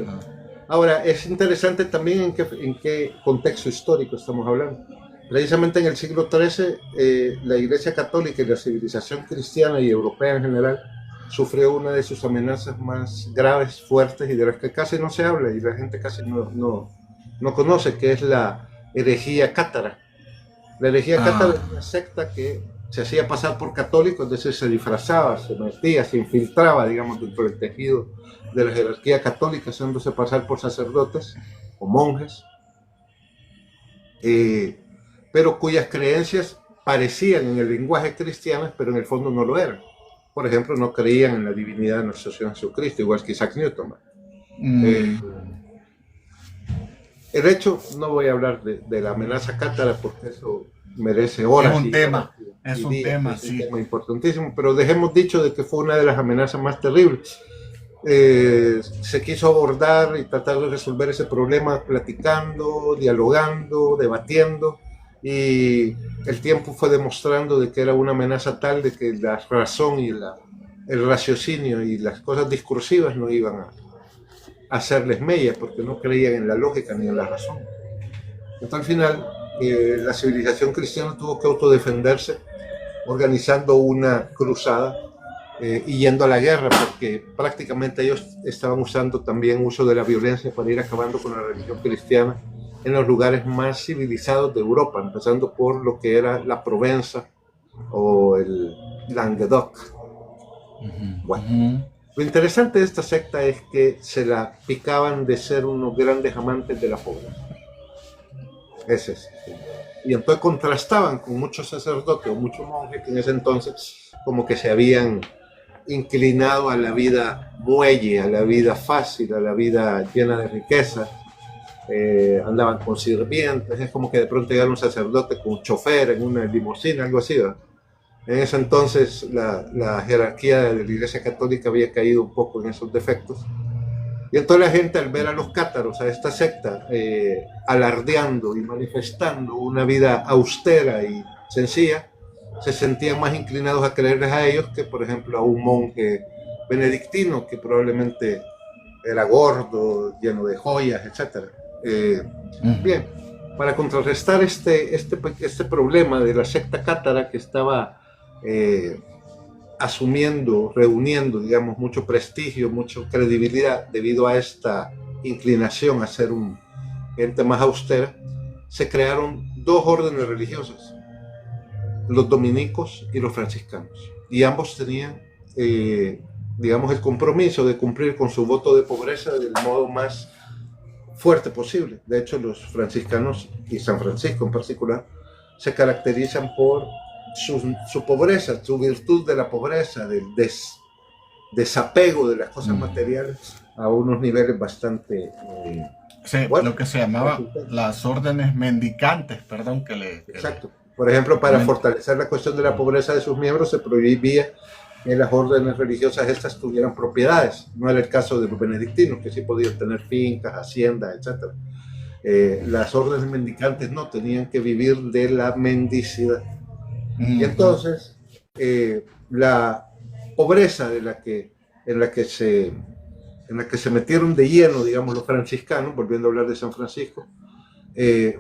Ahora, es interesante también en qué contexto histórico estamos hablando. Precisamente en el siglo XIII, la Iglesia Católica y la civilización cristiana y europea en general sufrió una de sus amenazas más graves, fuertes y de las que casi no se habla y la gente casi no conoce, que es la herejía cátara. La herejía cátara es una secta que se hacía pasar por católico, entonces se disfrazaba, se metía, se infiltraba, digamos, dentro del tejido de la jerarquía católica, haciéndose pasar por sacerdotes o monjes, pero cuyas creencias parecían en el lenguaje cristiano, pero en el fondo no lo eran. Por ejemplo, no creían en la divinidad de nuestro Señor Jesucristo, igual que Isaac Newton. El hecho, no voy a hablar de la amenaza cátara porque eso merece horas. Es un tema, es un tema importantísimo, pero dejemos dicho de que fue una de las amenazas más terribles. Se quiso abordar y tratar de resolver ese problema platicando, dialogando, debatiendo, y el tiempo fue demostrando de que era una amenaza tal de que la razón y el raciocinio y las cosas discursivas no iban a hacerles mella porque no creían en la lógica ni en la razón. Hasta al final, la civilización cristiana tuvo que autodefenderse organizando una cruzada y yendo a la guerra, porque prácticamente ellos estaban usando también uso de la violencia para ir acabando con la religión cristiana en los lugares más civilizados de Europa, empezando por lo que era la Provenza o el Languedoc. Bueno, Lo interesante de esta secta es que se la picaban de ser unos grandes amantes de la pobreza. Ese es. Y entonces contrastaban con muchos sacerdotes o muchos monjes que en ese entonces como que se habían inclinado a la vida muelle, a la vida fácil, a la vida llena de riqueza. Andaban con sirvientes, es como que de pronto llegara un sacerdote con un chofer en una limusina, algo así, ¿verdad? En ese entonces la jerarquía de la Iglesia Católica había caído un poco en esos defectos. Y entonces la gente al ver a los cátaros, a esta secta, alardeando y manifestando una vida austera y sencilla, se sentían más inclinados a creerles a ellos que, por ejemplo, a un monje benedictino que probablemente era gordo, lleno de joyas, etc. Bien, para contrarrestar este problema de la secta cátara que estaba asumiendo, reuniendo, digamos, mucho prestigio, mucha credibilidad debido a esta inclinación a ser un gente más austera, se crearon dos órdenes religiosas, los dominicos y los franciscanos, y ambos tenían, digamos, el compromiso de cumplir con su voto de pobreza del modo más fuerte posible. De hecho, los franciscanos y San Francisco en particular se caracterizan por su pobreza, su virtud de la pobreza, del desapego de las cosas materiales a unos niveles bastante... sí, bueno, lo que se llamaba las órdenes mendicantes, perdón que le... Exacto. Por ejemplo, para fortalecer la cuestión de la pobreza de sus miembros, se prohibía que las órdenes religiosas estas tuvieran propiedades. No era el caso de los benedictinos, que sí podían tener fincas, haciendas, etc. Las órdenes mendicantes no, tenían que vivir de la mendicidad. Y entonces, la pobreza en la que se metieron de lleno, digamos, los franciscanos, volviendo a hablar de San Francisco,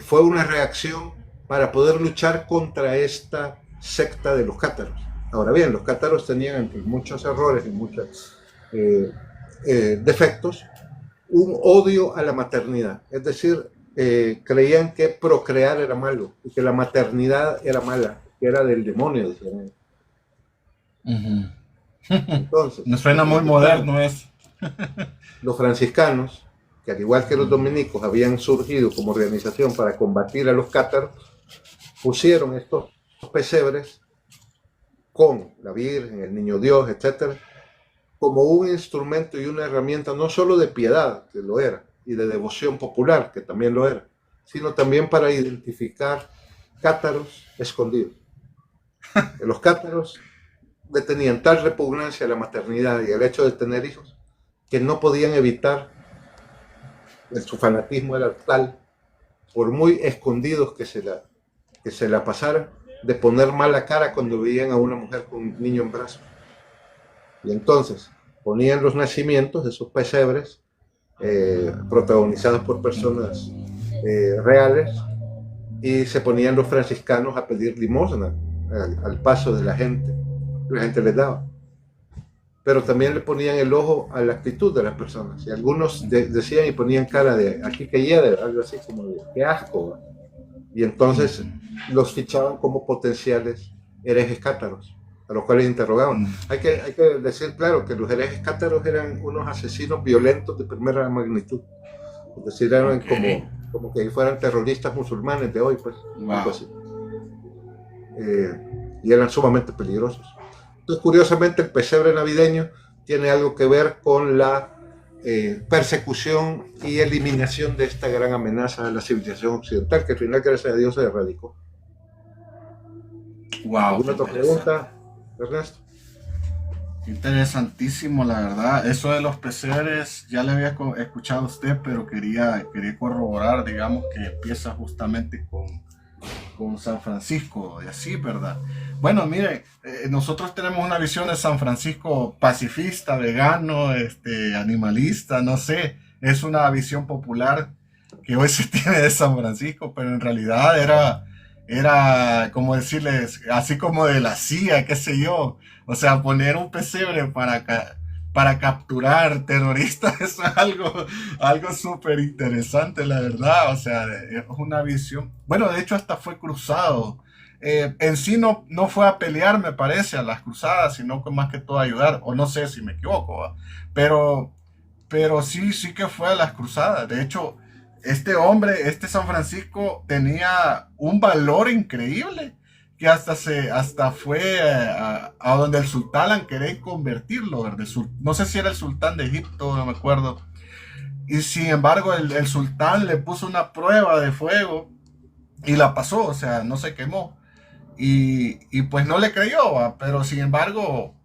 fue una reacción para poder luchar contra esta secta de los cátaros. Ahora bien, los cátaros tenían, entre muchos errores y muchos defectos, un odio a la maternidad. Es decir, creían que procrear era malo y que la maternidad era mala, que era del demonio, decían. Entonces, me suena muy moderno eso. Los franciscanos, que al igual que los dominicos habían surgido como organización para combatir a los cátaros, pusieron estos pesebres con la Virgen, el Niño Dios, etc., como un instrumento y una herramienta no solo de piedad, que lo era, y de devoción popular, que también lo era, sino también para identificar cátaros escondidos. Los cátaros le tenían tal repugnancia a la maternidad y al hecho de tener hijos que no podían evitar, su fanatismo era tal, por muy escondidos que se la pasaran, de poner mala cara cuando veían a una mujer con un niño en brazos. Y entonces ponían los nacimientos de sus pesebres, protagonizados por personas reales, y se ponían los franciscanos a pedir limosna al paso de la gente. La gente les daba. Pero también le ponían el ojo a la actitud de las personas. Y algunos decían y ponían cara de aquí que hiede, algo así como de qué asco, ¿va? Y entonces los fichaban como potenciales herejes cátaros, a los cuales interrogaban. Hay que decir claro que los herejes cátaros eran unos asesinos violentos de primera magnitud. Es decir, eran como que fueran terroristas musulmanes de hoy, pues. Wow. Algo así. Y eran sumamente peligrosos. Entonces, curiosamente, el pesebre navideño tiene algo que ver con la persecución y eliminación de esta gran amenaza de la civilización occidental, que al final, gracias a Dios, se erradicó. Wow, ¿Alguna otra pregunta, Ernesto? Interesantísimo, la verdad. Eso de los pesebres ya le había escuchado a usted, pero quería corroborar, digamos, que empieza justamente con San Francisco y así, ¿verdad? Bueno, mire, nosotros tenemos una visión de San Francisco pacifista, vegano, animalista, no sé, es una visión popular que hoy se tiene de San Francisco, pero en realidad era como decirles, así como de la CIA, qué sé yo, o sea, poner un pesebre para capturar terroristas, eso es algo súper interesante, la verdad. O sea, es una visión. Bueno, de hecho, hasta fue cruzado en sí no fue a pelear, me parece, a las cruzadas, sino que más que todo a ayudar, o no sé si me equivoco, ¿va? Pero, pero sí que fue a las cruzadas. De hecho, este hombre, este San Francisco, tenía un valor increíble que hasta fue a donde el sultán quería convertirlo, ¿verdad? No sé si era el sultán de Egipto, no me acuerdo. Y sin embargo, el sultán le puso una prueba de fuego y la pasó, o sea, no se quemó. Y pues no le creyó, ¿va? Pero sin embargo,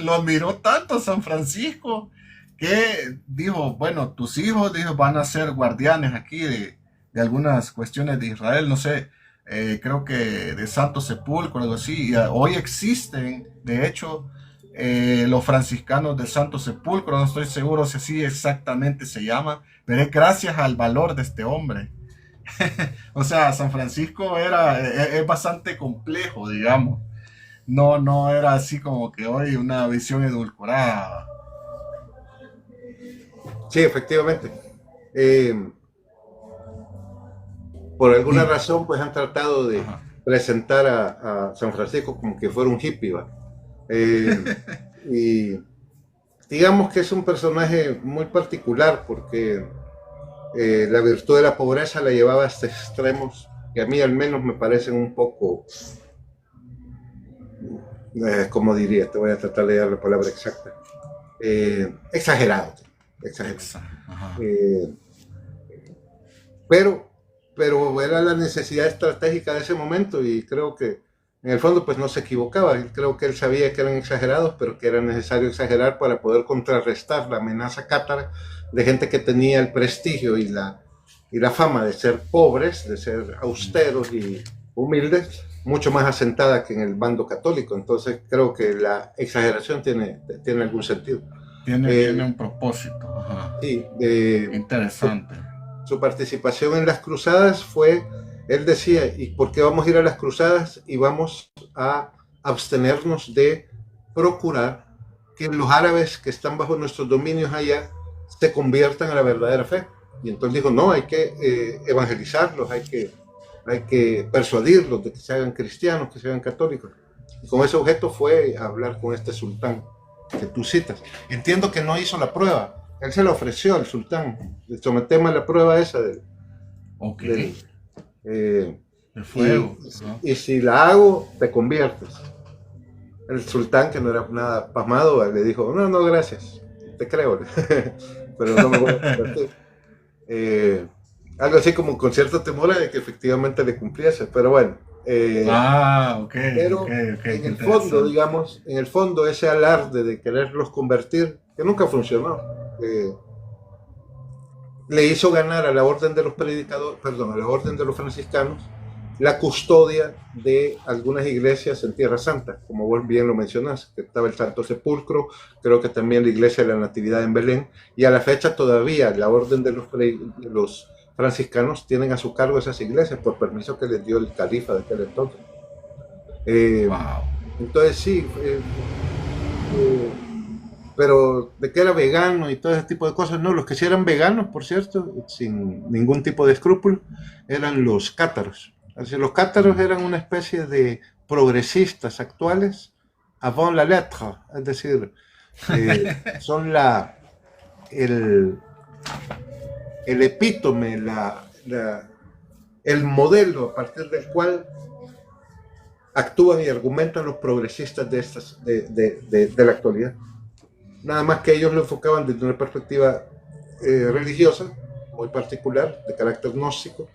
lo admiró tanto San Francisco que dijo, bueno, tus hijos dijo, van a ser guardianes aquí de algunas cuestiones de Israel, no sé, creo que de Santo Sepulcro, algo así. Y hoy existen, de hecho, los franciscanos de Santo Sepulcro, no estoy seguro si así exactamente se llama, pero es gracias al valor de este hombre. O sea, San Francisco es bastante complejo, digamos. No era así como que hoy una visión edulcorada. Sí, efectivamente. Eh, por alguna Y, razón, pues han tratado de ajá. presentar a San Francisco como que fuera un hippie, ¿va? Eh, y digamos que es un personaje muy particular porque la virtud de la pobreza la llevaba hasta extremos que a mí al menos me parecen un poco, como diría, te voy a tratar de dar la palabra exacta, exagerado, exagerado. Ajá. Eh, pero, pero era la necesidad estratégica de ese momento y creo que en el fondo pues no se equivocaba. Creo que él sabía que eran exagerados, pero que era necesario exagerar para poder contrarrestar la amenaza cátara de gente que tenía el prestigio y la fama de ser pobres, de ser austeros y humildes, mucho más asentada que en el bando católico. Entonces creo que la exageración tiene algún sentido. Tiene Eh, un propósito. Ajá. sí, su, Interesante. su participación en las cruzadas fue, él decía, ¿y por qué vamos a ir a las cruzadas? Y vamos a abstenernos de procurar que los árabes que están bajo nuestros dominios allá se conviertan a la verdadera fe. Y entonces dijo, no, hay que evangelizarlos, hay que persuadirlos de que se hagan cristianos, que se hagan católicos. Y con ese objeto fue a hablar con este sultán que tú citas. Entiendo que no hizo la prueba, él se la ofreció al sultán, sometemos a la prueba esa Ok. del eh, El y, fuego. Ajá. y si la hago, te conviertes. El sultán, que no era nada pasmado, le dijo, no, no, gracias, te creo, pero no me voy a convertir. Eh, algo así como con cierto temor de que efectivamente le cumpliese, pero bueno. Ok, ok, Pero ok, en qué el fondo, interesante. digamos, en el fondo ese alarde de quererlos convertir, que nunca funcionó, eh, le hizo ganar a la orden de los predicadores, perdón, a la orden de los franciscanos, la custodia de algunas iglesias en Tierra Santa, como vos bien lo mencionás, que estaba el Santo Sepulcro, creo que también la iglesia de la Natividad en Belén, y a la fecha todavía la orden de los franciscanos tienen a su cargo esas iglesias por permiso que les dio el califa de aquel entonces. Eh, Wow. entonces sí, eh, pero de que era vegano y todo ese tipo de cosas, no, los que sí eran veganos, por cierto, sin ningún tipo de escrúpulo, eran los cátaros. Así, los cátaros eran una especie de progresistas actuales avant la lettre, es decir, son el, el epítome, el modelo a partir del cual actúan y argumentan los progresistas de la actualidad. Nada más que ellos lo enfocaban desde una perspectiva religiosa, muy particular, de carácter gnóstico,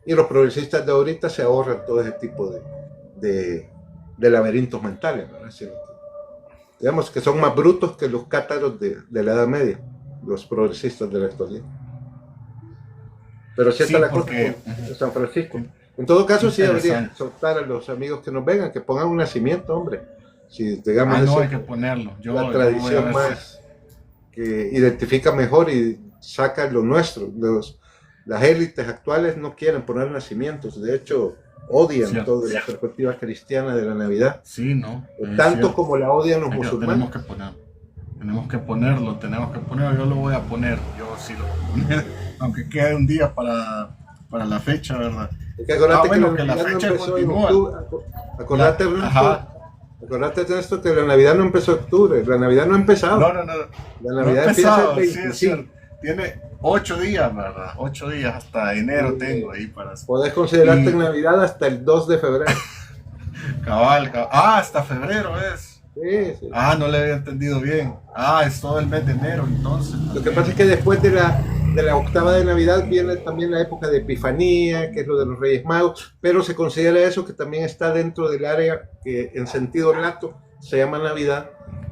y los progresistas de ahorita se ahorran todo ese tipo de laberintos mentales, ¿no? Decir, digamos que son más brutos que los cátaros de la Edad Media, los progresistas de la actualidad. Pero así está Sí, la cosa porque con San Francisco. En todo caso, sí habría que interesante. soltar a los amigos que nos vengan, que pongan un nacimiento, hombre. Si, digamos, No, esa hay es que ponerlo. la Yo voy a tradición ver si. más que identifica mejor y saca lo nuestro. Las élites actuales no quieren poner nacimientos, de hecho odian Cierto. toda la perspectiva cristiana de la Navidad, Sí, no, es tanto cierto. como la odian los Tenemos musulmanes. que poner. Tenemos que ponerlo. Yo lo voy a poner. Yo sí lo voy a poner. Aunque quede un día para la fecha, ¿verdad? Es que acordate bueno, que la que la Navidad no fecha empezó en continúa. octubre. Acordate, Ernesto, Ajá. acordate de esto que la Navidad no empezó en octubre. La Navidad no ha empezado. No, no, no. La No he Navidad empieza el empezado, sí, es cierto. 25. Tiene 8 días, ¿verdad? 8 días hasta enero tengo ahí para. Podés considerarte Y en Navidad hasta el 2 de febrero. cabal. Ah, hasta febrero es. Sí, sí. Ah, no le había entendido bien. Ah, es todo el mes de enero, entonces. Lo que pasa es que después de la octava de Navidad viene también la época de Epifanía, que es lo de los Reyes Magos, pero se considera eso que también está dentro del área que en sentido lato se llama Navidad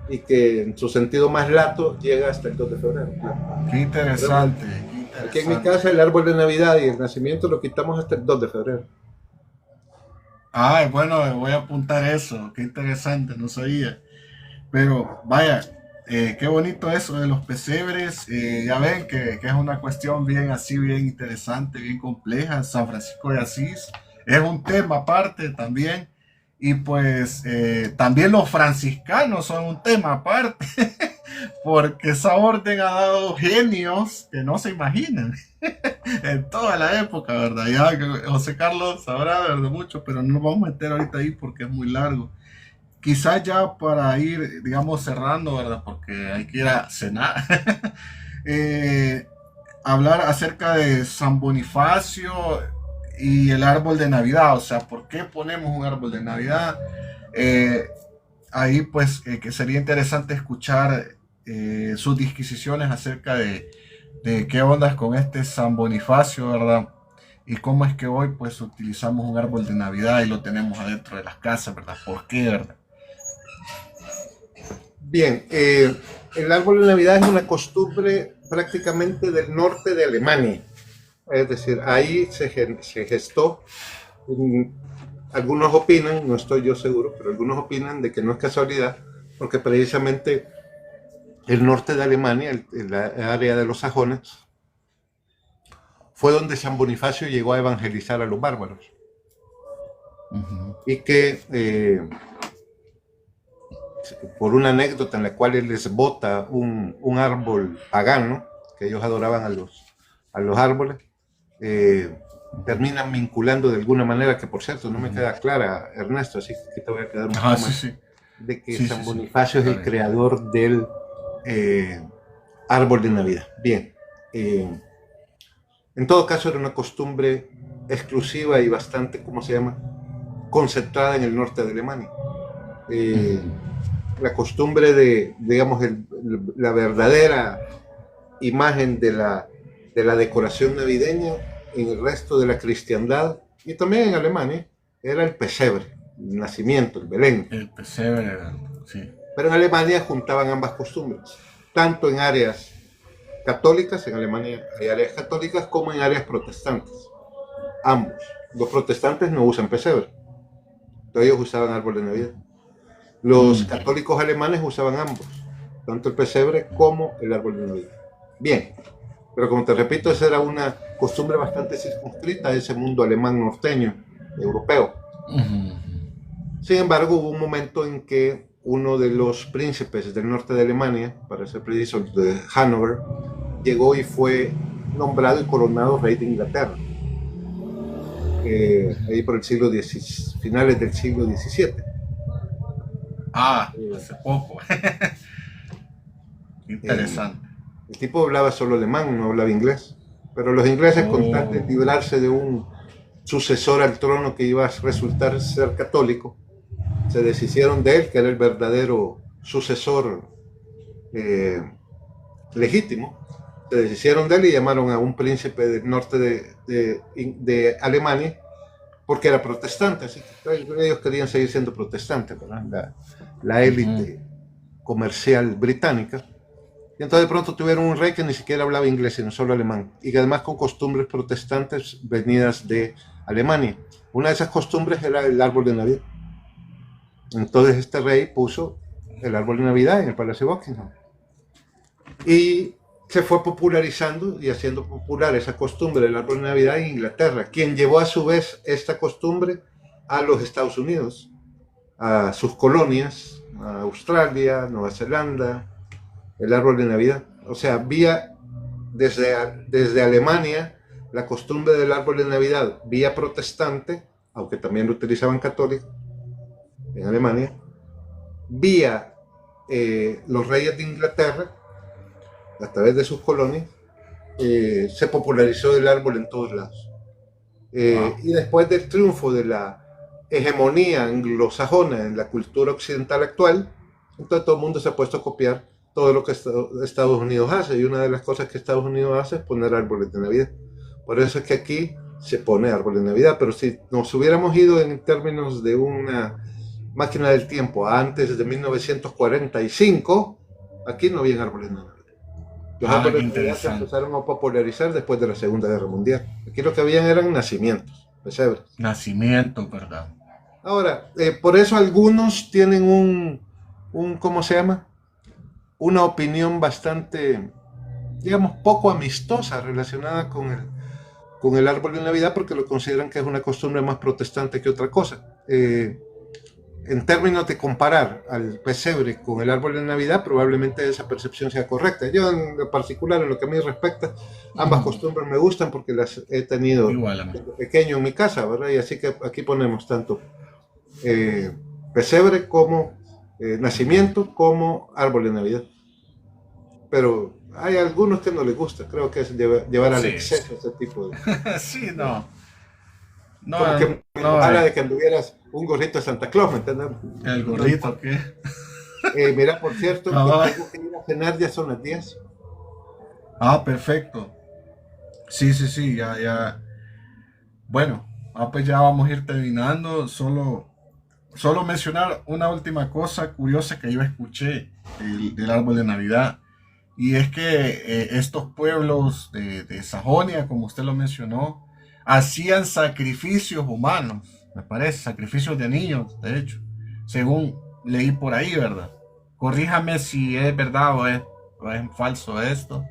y que en su sentido más lato llega hasta el 2 de febrero. Claro. Qué interesante, qué Aquí en mi interesante. casa el árbol de Navidad y el nacimiento lo quitamos hasta el 2 de febrero. Ah, bueno, voy a apuntar eso. Qué interesante, no sabía. Pero vaya, qué bonito eso de los pesebres. Ya ven que es una cuestión bien así, bien interesante, bien compleja. San Francisco de Asís es un tema aparte también. Y pues también los franciscanos son un tema aparte, porque esa orden ha dado genios que no se imaginan en toda la época, ¿verdad? Ya que José Carlos sabrá de mucho, pero no nos vamos a meter ahorita ahí porque es muy largo. Quizás ya para ir, digamos, cerrando, ¿verdad? Porque hay que ir a cenar. eh, Hablar acerca de San Bonifacio y el árbol de Navidad. O sea, ¿por qué ponemos un árbol de Navidad? Eh, Ahí pues que sería interesante escuchar sus disquisiciones acerca de qué ondas con este San Bonifacio, ¿verdad? Y cómo es que hoy pues utilizamos un árbol de Navidad y lo tenemos adentro de las casas, ¿verdad? ¿Por qué, verdad? Bien, el árbol de Navidad es una costumbre prácticamente del norte de Alemania. Es decir, ahí se gestó. Algunos opinan, no estoy yo seguro, pero algunos opinan de que no es casualidad, porque precisamente el norte de Alemania, el área de los sajones, fue donde San Bonifacio llegó a evangelizar a los bárbaros. Y que por una anécdota en la cual él les bota un árbol pagano, que ellos adoraban a los árboles, terminan vinculando de alguna manera, que por cierto no me queda clara, Ernesto, así que te voy a quedar un poco Sí, más, sí. de que Sí, San sí, sí. Bonifacio es el creador del árbol de Navidad. Bien, en todo caso era una costumbre exclusiva y bastante, ¿cómo se llama?, concentrada en el norte de Alemania. La costumbre de, digamos, la verdadera imagen de la decoración navideña en el resto de la cristiandad y también en Alemania era el pesebre, el nacimiento, el Belén. El pesebre, sí. Pero en Alemania juntaban ambas costumbres, tanto en áreas católicas, en Alemania hay áreas católicas, como en áreas protestantes. Ambos. Los protestantes no usan pesebre, entonces ellos usaban árbol de Navidad. Los católicos alemanes usaban ambos, tanto el pesebre como el árbol de Navidad. Bien, pero como te repito, esa era una costumbre bastante circunscrita a ese mundo alemán norteño, europeo. Sin embargo, hubo un momento en que uno de los príncipes del norte de Alemania, para ser preciso, de Hannover, llegó y fue nombrado y coronado rey de Inglaterra. Ahí por el finales del siglo XVII. Hace poco. Interesante. El tipo hablaba solo alemán, no hablaba inglés. Pero los ingleses, con tal de librarse de un sucesor al trono que iba a resultar ser católico, se deshicieron de él, que era el verdadero sucesor legítimo. Se deshicieron de él y llamaron a un príncipe del norte de Alemania, porque era protestante, así que ellos querían seguir siendo protestantes, ¿verdad? La élite comercial británica. Y entonces de pronto tuvieron un rey que ni siquiera hablaba inglés, sino solo alemán, y que además con costumbres protestantes venidas de Alemania. Una de esas costumbres era el árbol de Navidad. Entonces este rey puso el árbol de Navidad en el Palacio de Buckingham. Y se fue popularizando y haciendo popular esa costumbre del árbol de Navidad en Inglaterra, quien llevó a su vez esta costumbre a los Estados Unidos, a sus colonias, a Australia, Nueva Zelanda, el árbol de Navidad. O sea, había desde Alemania la costumbre del árbol de Navidad vía protestante, aunque también lo utilizaban católicos en Alemania, vía los reyes de Inglaterra, a través de sus colonias, se popularizó el árbol en todos lados. Wow. Y después del triunfo de la hegemonía anglosajona en la cultura occidental actual, entonces todo el mundo se ha puesto a copiar todo lo que Estados Unidos hace. Y una de las cosas que Estados Unidos hace es poner árboles de Navidad. Por eso es que aquí se pone árbol de Navidad. Pero si nos hubiéramos ido en términos de una máquina del tiempo antes de 1945, aquí no había árboles de Navidad. Los Ah, qué árboles de Navidad se interesante. empezaron a popularizar después de la Segunda Guerra Mundial. Aquí lo que habían eran nacimientos, pesebres. Nacimiento, ¿verdad? Ahora, por eso algunos tienen ¿cómo se llama? Una opinión bastante, digamos, poco amistosa relacionada con el árbol de Navidad porque lo consideran que es una costumbre más protestante que otra cosa. En términos de comparar al pesebre con el árbol de Navidad, probablemente esa percepción sea correcta. Yo, en lo particular, en lo que a mí respecta, ambas costumbres me gustan porque las he tenido Igual a mí. desde pequeño en mi casa, ¿verdad? Y así que aquí ponemos tanto eh, pesebre como nacimiento como árbol de Navidad. Pero hay algunos que no les gusta, creo que es llevar al Sí, sí. exceso ese tipo de... Sí, no. Como No, que me no, enojara de que anduvieras un gorrito de Santa Claus, ¿me entiendes? el No gorrito, importa. ¿qué? Mira, por cierto, me Ah, tengo que ir a cenar, ya son las 10. perfecto. Sí, sí, sí, ya, ya. Bueno, pues ya vamos a ir terminando. Solo mencionar una última cosa curiosa que yo escuché del árbol de Navidad. Y es que estos pueblos de Sajonia, como usted lo mencionó, hacían sacrificios humanos, me parece, sacrificios de niños, de hecho, según leí por ahí, ¿verdad? Corríjame si es verdad o es falso esto.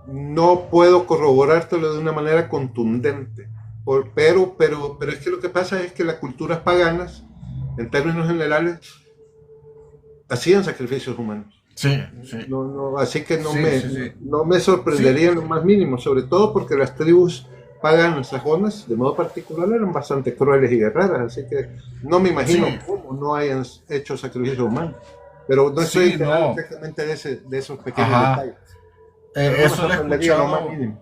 No puedo corroborártelo de una manera contundente, pero es que lo que pasa es que las culturas paganas, en términos generales, hacían sacrificios humanos. Sí, sí, Así que sí, sí, sí. no me Sí, sorprendería en lo más mínimo, sobre todo porque las tribus paganas sajonas, de modo particular, eran bastante crueles y guerreras, así que no me imagino sí, cómo no hayan hecho sacrificios humanos. Pero no estoy sí, enterado no. exactamente de esos pequeños Ajá. detalles. Pero no me Eso lo he sorprendería en lo más escuchado. mínimo.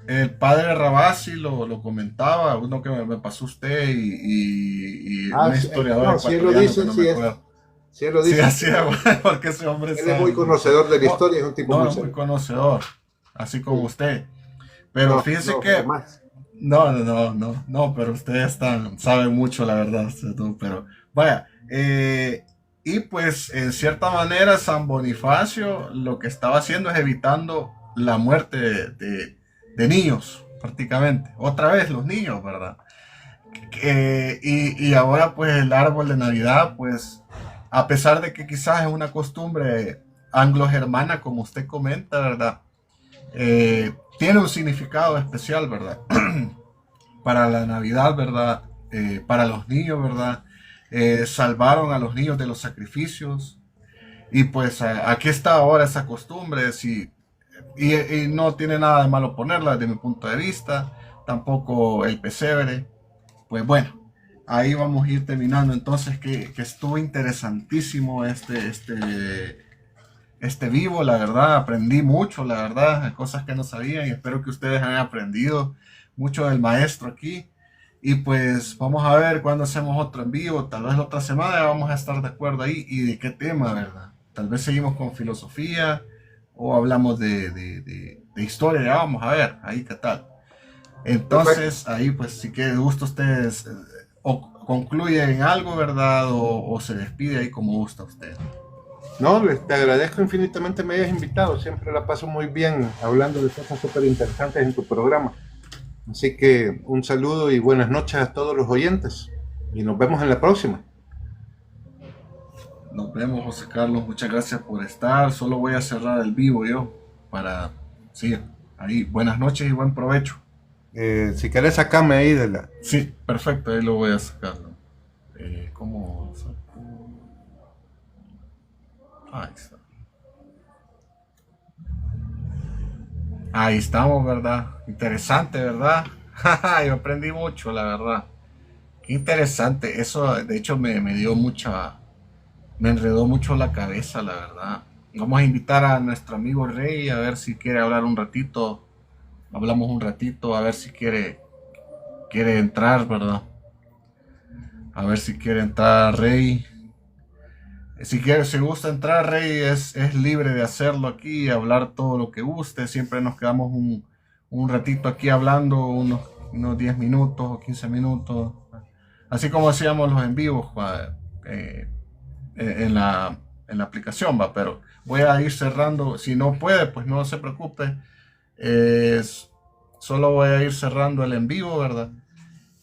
El padre Rabasi lo comentaba, uno que me pasó usted y Ah, un historiador no, si él lo ecuatoriano que dice, no me acuerdo. si él lo Sí, dice, así es, porque ese hombre él es sabe muy mucho. conocedor de la No, historia, es un tipo no muy es muy serio. conocedor, así como Sí. usted. Pero No, fíjese no, que, jamás. no, pero ustedes saben mucho, la verdad, pero vaya, y pues en cierta manera San Bonifacio lo que estaba haciendo es evitando la muerte de niños, prácticamente. Otra vez los niños, ¿verdad? Y ahora pues el árbol de Navidad, pues a pesar de que quizás es una costumbre anglo-germana, como usted comenta, ¿verdad? Tiene un significado especial, ¿verdad? Para la Navidad, ¿verdad? Para los niños, ¿verdad? Salvaron a los niños de los sacrificios. Y pues aquí está ahora esa costumbre. Y no tiene nada de malo ponerla desde mi punto de vista. Tampoco el pesebre. Pues bueno, ahí vamos a ir terminando. Entonces, que estuvo interesantísimo este vivo, la verdad. Aprendí mucho, la verdad, cosas que no sabía y espero que ustedes hayan aprendido mucho del maestro aquí. Y pues vamos a ver cuándo hacemos otro en vivo. Tal vez la otra semana vamos a estar de acuerdo ahí. ¿Y de qué tema, verdad? Tal vez seguimos con filosofía o hablamos de historia. Ya vamos a ver, ahí qué tal. Perfecto. Entonces, ahí pues si que gusto ustedes o concluyen algo, ¿verdad? O se despide ahí como gusta usted. No, te agradezco infinitamente me hayas invitado. Siempre la paso muy bien hablando de cosas súper interesantes en tu programa. Así que un saludo y buenas noches a todos los oyentes. Y nos vemos en la próxima. Nos vemos, José Carlos. Muchas gracias por estar. Solo voy a cerrar el vivo yo para... Sí, ahí. Buenas noches y buen provecho. Si querés, sacame ahí de la... Sí, perfecto. Ahí lo voy a sacar. ¿Cómo saco? Ahí está. Ahí estamos, ¿verdad? Interesante, ¿verdad? Yo aprendí mucho, la verdad. Qué interesante. Eso, de hecho, me dio mucha, me enredó mucho la cabeza, la verdad. Vamos a invitar a nuestro amigo Rey a ver si quiere hablar un ratito. Hablamos un ratito, a ver si quiere entrar, ¿verdad? A ver si quiere entrar Rey. Si quiere, si gusta entrar, Rey, es libre de hacerlo aquí, hablar todo lo que guste. Siempre nos quedamos un ratito aquí hablando, unos 10 minutos o 15 minutos. Así como hacíamos los en vivos eh, en la aplicación, va. Pero voy a ir cerrando. Si no puede, pues no se preocupe. Solo voy a ir cerrando el en vivo, ¿verdad?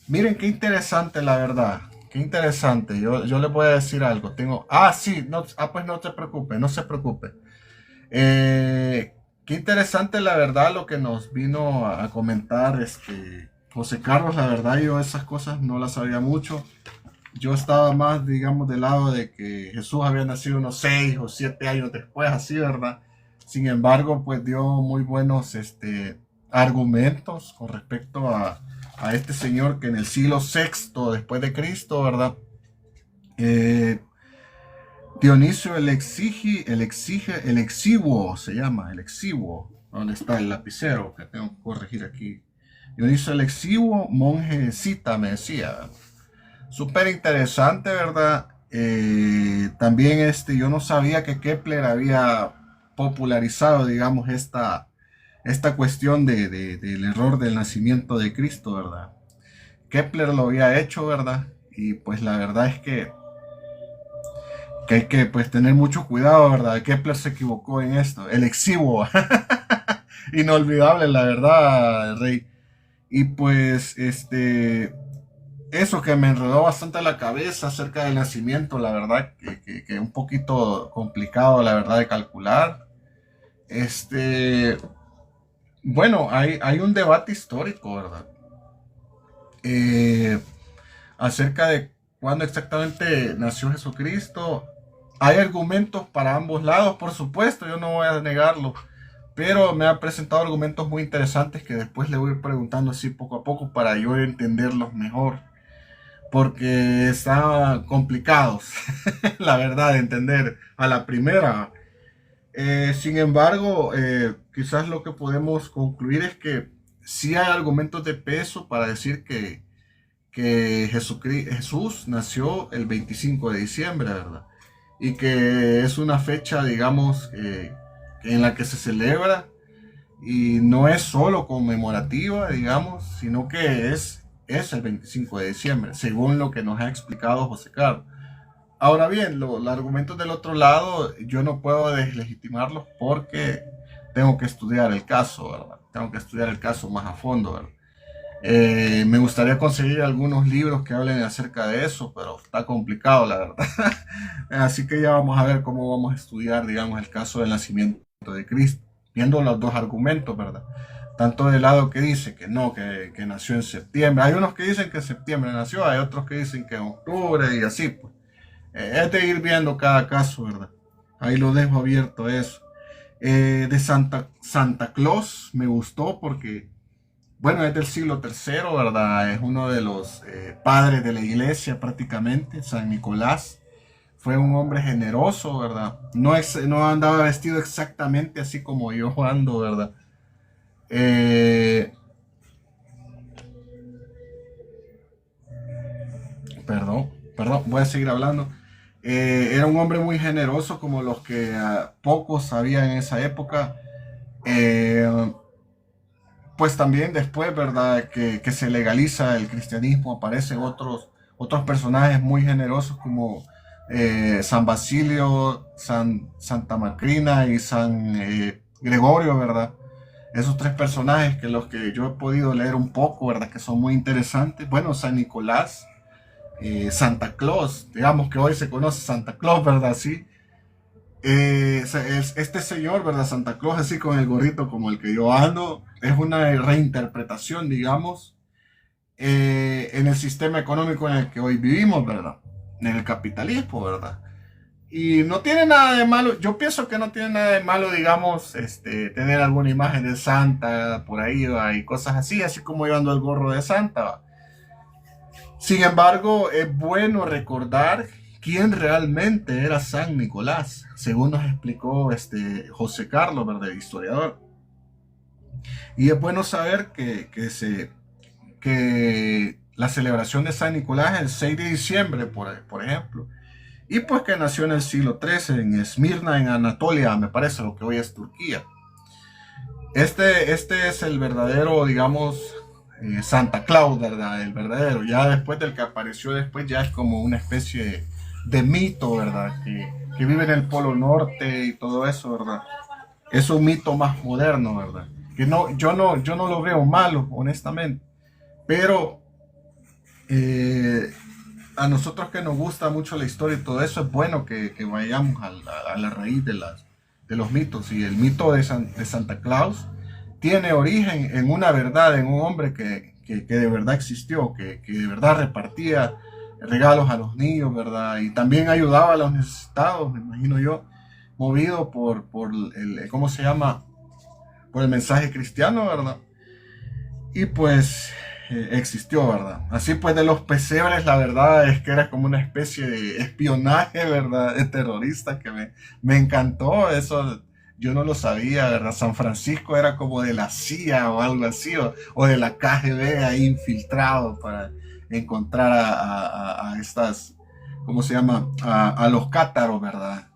Miren qué interesante, la verdad. Qué interesante. Yo les voy a decir algo. Sí, no, pues no se preocupe, no se preocupe. Qué interesante, la verdad, lo que nos vino a comentar José Carlos. La verdad, yo esas cosas no las sabía mucho. Yo estaba más, digamos, del lado de que Jesús había nacido unos 6 o 7 años después, así, ¿verdad? Sin embargo, pues dio muy buenos argumentos con respecto a este señor que en el siglo sexto después de Cristo, ¿verdad? Dionisio el exiguo se llama, el exiguo. ¿Dónde está el lapicero? Que tengo que corregir aquí. Dionisio el exiguo, monje cita, me decía. Súper interesante, ¿verdad? También yo no sabía que Kepler había popularizado, digamos, esta cuestión del error del nacimiento de Cristo, ¿verdad? Kepler lo había hecho, ¿verdad? Y pues la verdad es que hay que pues tener mucho cuidado, ¿verdad? Kepler se equivocó en esto. El exiguo. Inolvidable, la verdad, Rey. Y pues eso que me enredó bastante la cabeza acerca del nacimiento, la verdad que un poquito complicado, la verdad, de calcular. Bueno, hay un debate histórico, ¿verdad? Acerca de cuándo exactamente nació Jesucristo. Hay argumentos para ambos lados, por supuesto, yo no voy a negarlo, pero me ha presentado argumentos muy interesantes que después le voy a ir preguntando así poco a poco para yo entenderlos mejor, porque están complicados, la verdad, de entender a la primera. Sin embargo, quizás lo que podemos concluir es que sí hay argumentos de peso para decir que Jesús nació el 25 de diciembre, ¿verdad? Y que es una fecha, digamos, en la que se celebra y no es solo conmemorativa, digamos, sino que es el 25 de diciembre, según lo que nos ha explicado José Carlos. Ahora bien, los argumentos del otro lado yo no puedo deslegitimarlos porque tengo que estudiar el caso, ¿verdad? Tengo que estudiar el caso más a fondo, ¿verdad? Me gustaría conseguir algunos libros que hablen acerca de eso, pero está complicado, la verdad. Así que ya vamos a ver cómo vamos a estudiar, digamos, el caso del nacimiento de Cristo, viendo los dos argumentos, ¿verdad? Tanto del lado que dice que no, que nació en septiembre. Hay unos que dicen que en septiembre nació, hay otros que dicen que en octubre y así, pues. Es de ir viendo cada caso, ¿verdad? Ahí lo dejo abierto eso. De Santa Claus me gustó porque, bueno, es del siglo tercero, ¿verdad? Es uno de los padres de la iglesia prácticamente, San Nicolás. Fue un hombre generoso, ¿verdad? No andaba vestido exactamente así como yo ando, ¿verdad? Eh, perdón, voy a seguir hablando. Era un hombre muy generoso, como los que pocos había en esa época. Eh, pues también después, ¿verdad? Que se legaliza el cristianismo, aparecen otros personajes muy generosos como San Basilio, Santa Macrina y San Gregorio, ¿verdad? Esos tres personajes que los que yo he podido leer un poco, ¿verdad? Que son muy interesantes. Bueno, San Nicolás, Santa Claus, digamos que hoy se conoce Santa Claus, ¿verdad? Sí. Este señor, ¿verdad? Santa Claus, así con el gorrito como el que yo ando, es una reinterpretación, digamos, en el sistema económico en el que hoy vivimos, ¿verdad? En el capitalismo, ¿verdad? Y no tiene nada de malo, yo pienso que no tiene nada de malo, digamos, tener alguna imagen de Santa por ahí, ¿va? Y cosas así, así como llevando el gorro de Santa, ¿va? Sin embargo, es bueno recordar quién realmente era San Nicolás, según nos explicó José Carlos, ¿verdad? Historiador. Y es bueno saber que la celebración de San Nicolás es el 6 de diciembre, por ejemplo. Y pues que nació en el siglo XIII en Esmirna, en Anatolia, me parece, lo que hoy es Turquía. Este es el verdadero, digamos, Santa Claus, ¿verdad? El verdadero. Ya después del que apareció después, ya es como una especie de mito, ¿verdad? Que vive en el Polo Norte y todo eso, ¿verdad? Es un mito más moderno, ¿verdad? Que no, yo no lo veo malo, honestamente. Pero a nosotros que nos gusta mucho la historia y todo eso, es bueno que vayamos a la raíz de los mitos. Y el mito de Santa Claus tiene origen en una verdad, en un hombre que de verdad existió, que de verdad repartía regalos a los niños, ¿verdad? Y también ayudaba a los necesitados, me imagino yo, movido por el, ¿cómo se llama? Por el mensaje cristiano, ¿verdad? Y pues existió, ¿verdad? Así pues de los pesebres, la verdad es que era como una especie de espionaje, ¿verdad? De terrorista que me encantó eso. Yo no lo sabía, ¿verdad? San Francisco era como de la CIA o algo así, o de la KGB ahí infiltrado para encontrar a estas, ¿cómo se llama? A los cátaros, ¿verdad?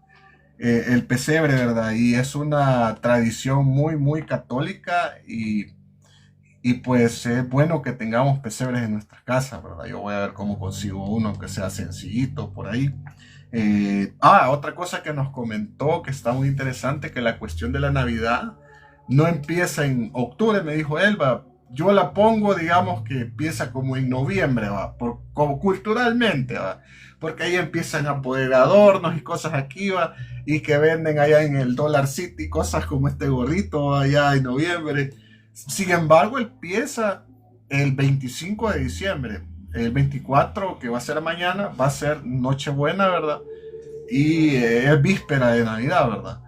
El pesebre, ¿verdad? Y es una tradición muy, muy católica y pues es bueno que tengamos pesebres en nuestras casas, ¿verdad? Yo voy a ver cómo consigo uno que sea sencillito por ahí. Otra cosa que nos comentó que está muy interesante, que la cuestión de la Navidad no empieza en octubre, me dijo Elba. Yo la pongo, digamos que empieza como en noviembre, ¿va? Como culturalmente, ¿va? Porque ahí empiezan a poner adornos y cosas aquí, ¿va? Y que venden allá en el Dollar City cosas como este gorrito allá en noviembre. Sin embargo, empieza el 25 de diciembre. El 24, que va a ser mañana, va a ser Nochebuena, ¿verdad? Y es víspera de Navidad, ¿verdad?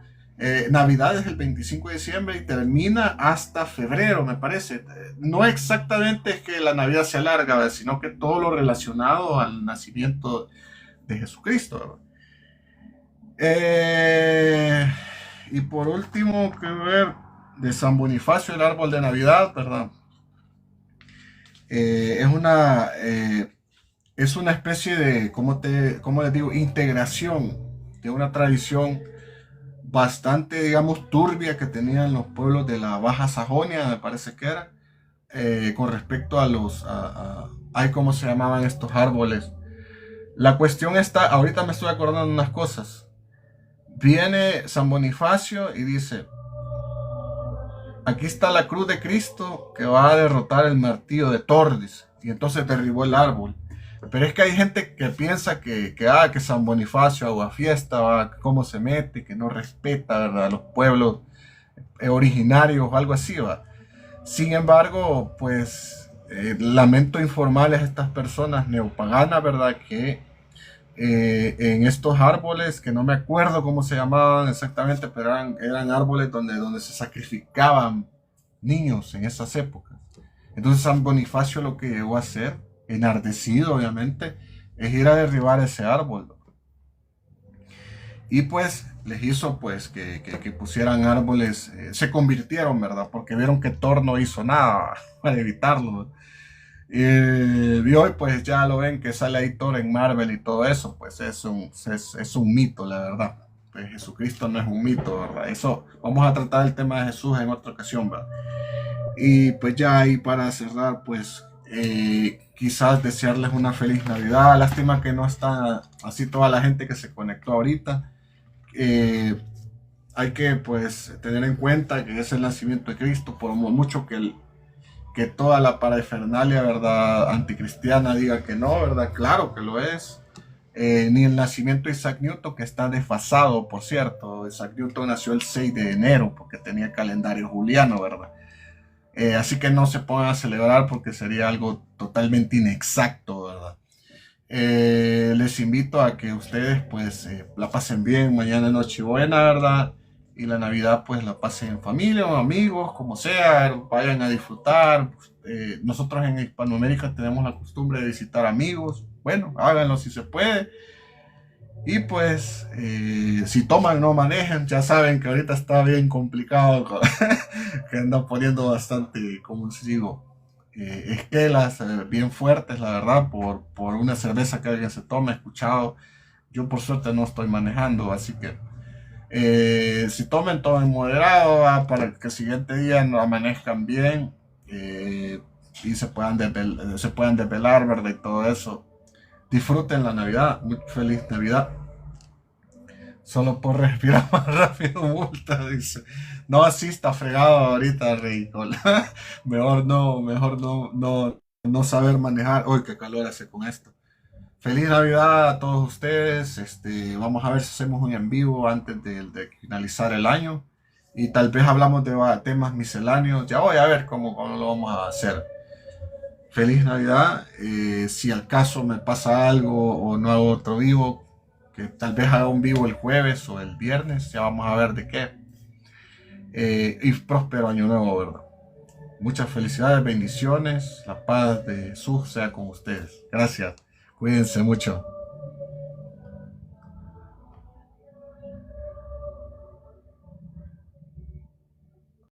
Navidad es el 25 de diciembre y termina hasta febrero, me parece. No exactamente es que la Navidad se alarga, ¿verdad? Sino que todo lo relacionado al nacimiento de Jesucristo, ¿verdad? Y por último, que ver de San Bonifacio, el árbol de Navidad, ¿verdad? Eh, es una eh, es una especie de, cómo les digo, integración de una tradición bastante, digamos, turbia que tenían los pueblos de la Baja Sajonia, me parece que era, con respecto a ay, ¿cómo se llamaban estos árboles? La cuestión está, ahorita me estoy acordando de unas cosas. Viene San Bonifacio y dice, aquí está la cruz de Cristo que va a derrotar el martillo de Tordis. Y entonces derribó el árbol. Pero es que hay gente que piensa que San Bonifacio aguafiesta, ¿va? Cómo se mete, que no respeta, ¿verdad? A los pueblos originarios o algo así, ¿va? Sin embargo, pues lamento informarles a estas personas neopaganas, ¿verdad? Que en estos árboles, que no me acuerdo cómo se llamaban exactamente, pero eran árboles donde se sacrificaban niños en esas épocas. Entonces San Bonifacio lo que llegó a hacer, enardecido obviamente, es ir a derribar ese árbol. Y pues les hizo pues que pusieran árboles, se convirtieron, ¿verdad? Porque vieron que Thor no hizo nada para evitarlo. Y hoy pues ya lo ven que sale ahí Thor en Marvel y todo eso, pues es un mito, la verdad. Pues Jesucristo no es un mito, ¿verdad? Eso, vamos a tratar el tema de Jesús en otra ocasión, ¿verdad? Y pues ya ahí para cerrar, pues quizás desearles una feliz Navidad. Lástima que no está así toda la gente que se conectó ahorita. Hay que pues tener en cuenta que es el nacimiento de Cristo, por mucho que toda la parafernalia, ¿verdad?, anticristiana diga que no, ¿verdad? Claro que lo es. Ni el nacimiento de Isaac Newton, que está desfasado, por cierto. Isaac Newton nació el 6 de enero porque tenía calendario juliano, ¿verdad? Así que no se pongan a celebrar porque sería algo totalmente inexacto, ¿verdad? Les invito a que ustedes pues la pasen bien mañana Nochebuena, ¿verdad? Y la Navidad pues la pasen en familia o amigos, como sea, vayan a disfrutar. Nosotros en Hispanoamérica tenemos la costumbre de visitar amigos. Bueno, háganlo si se puede. Y pues, si toman, no manejen. Ya saben que ahorita está bien complicado, que andan poniendo bastante, como les digo, esquelas bien fuertes, la verdad, por una cerveza que alguien se toma. He escuchado. Yo por suerte no estoy manejando, así que si tomen todo en moderado, para que el siguiente día no amanezcan bien, y se puedan desvelar, ¿verdad? Y todo eso. Disfruten la Navidad, muy feliz Navidad. Solo por respirar más rápido, multa, dice. No, así está fregado ahorita, Ricol. Mejor no saber manejar. Uy, qué calor hace con esto. Feliz Navidad a todos ustedes. Vamos a ver si hacemos un en vivo antes de finalizar el año. Y tal vez hablamos de temas misceláneos. Ya voy a ver cómo lo vamos a hacer. Feliz Navidad. Si al caso me pasa algo o no hago otro vivo, que tal vez haga un vivo el jueves o el viernes, ya vamos a ver de qué. Y próspero año nuevo, ¿verdad? Muchas felicidades, bendiciones, la paz de Jesús sea con ustedes. Gracias, cuídense mucho.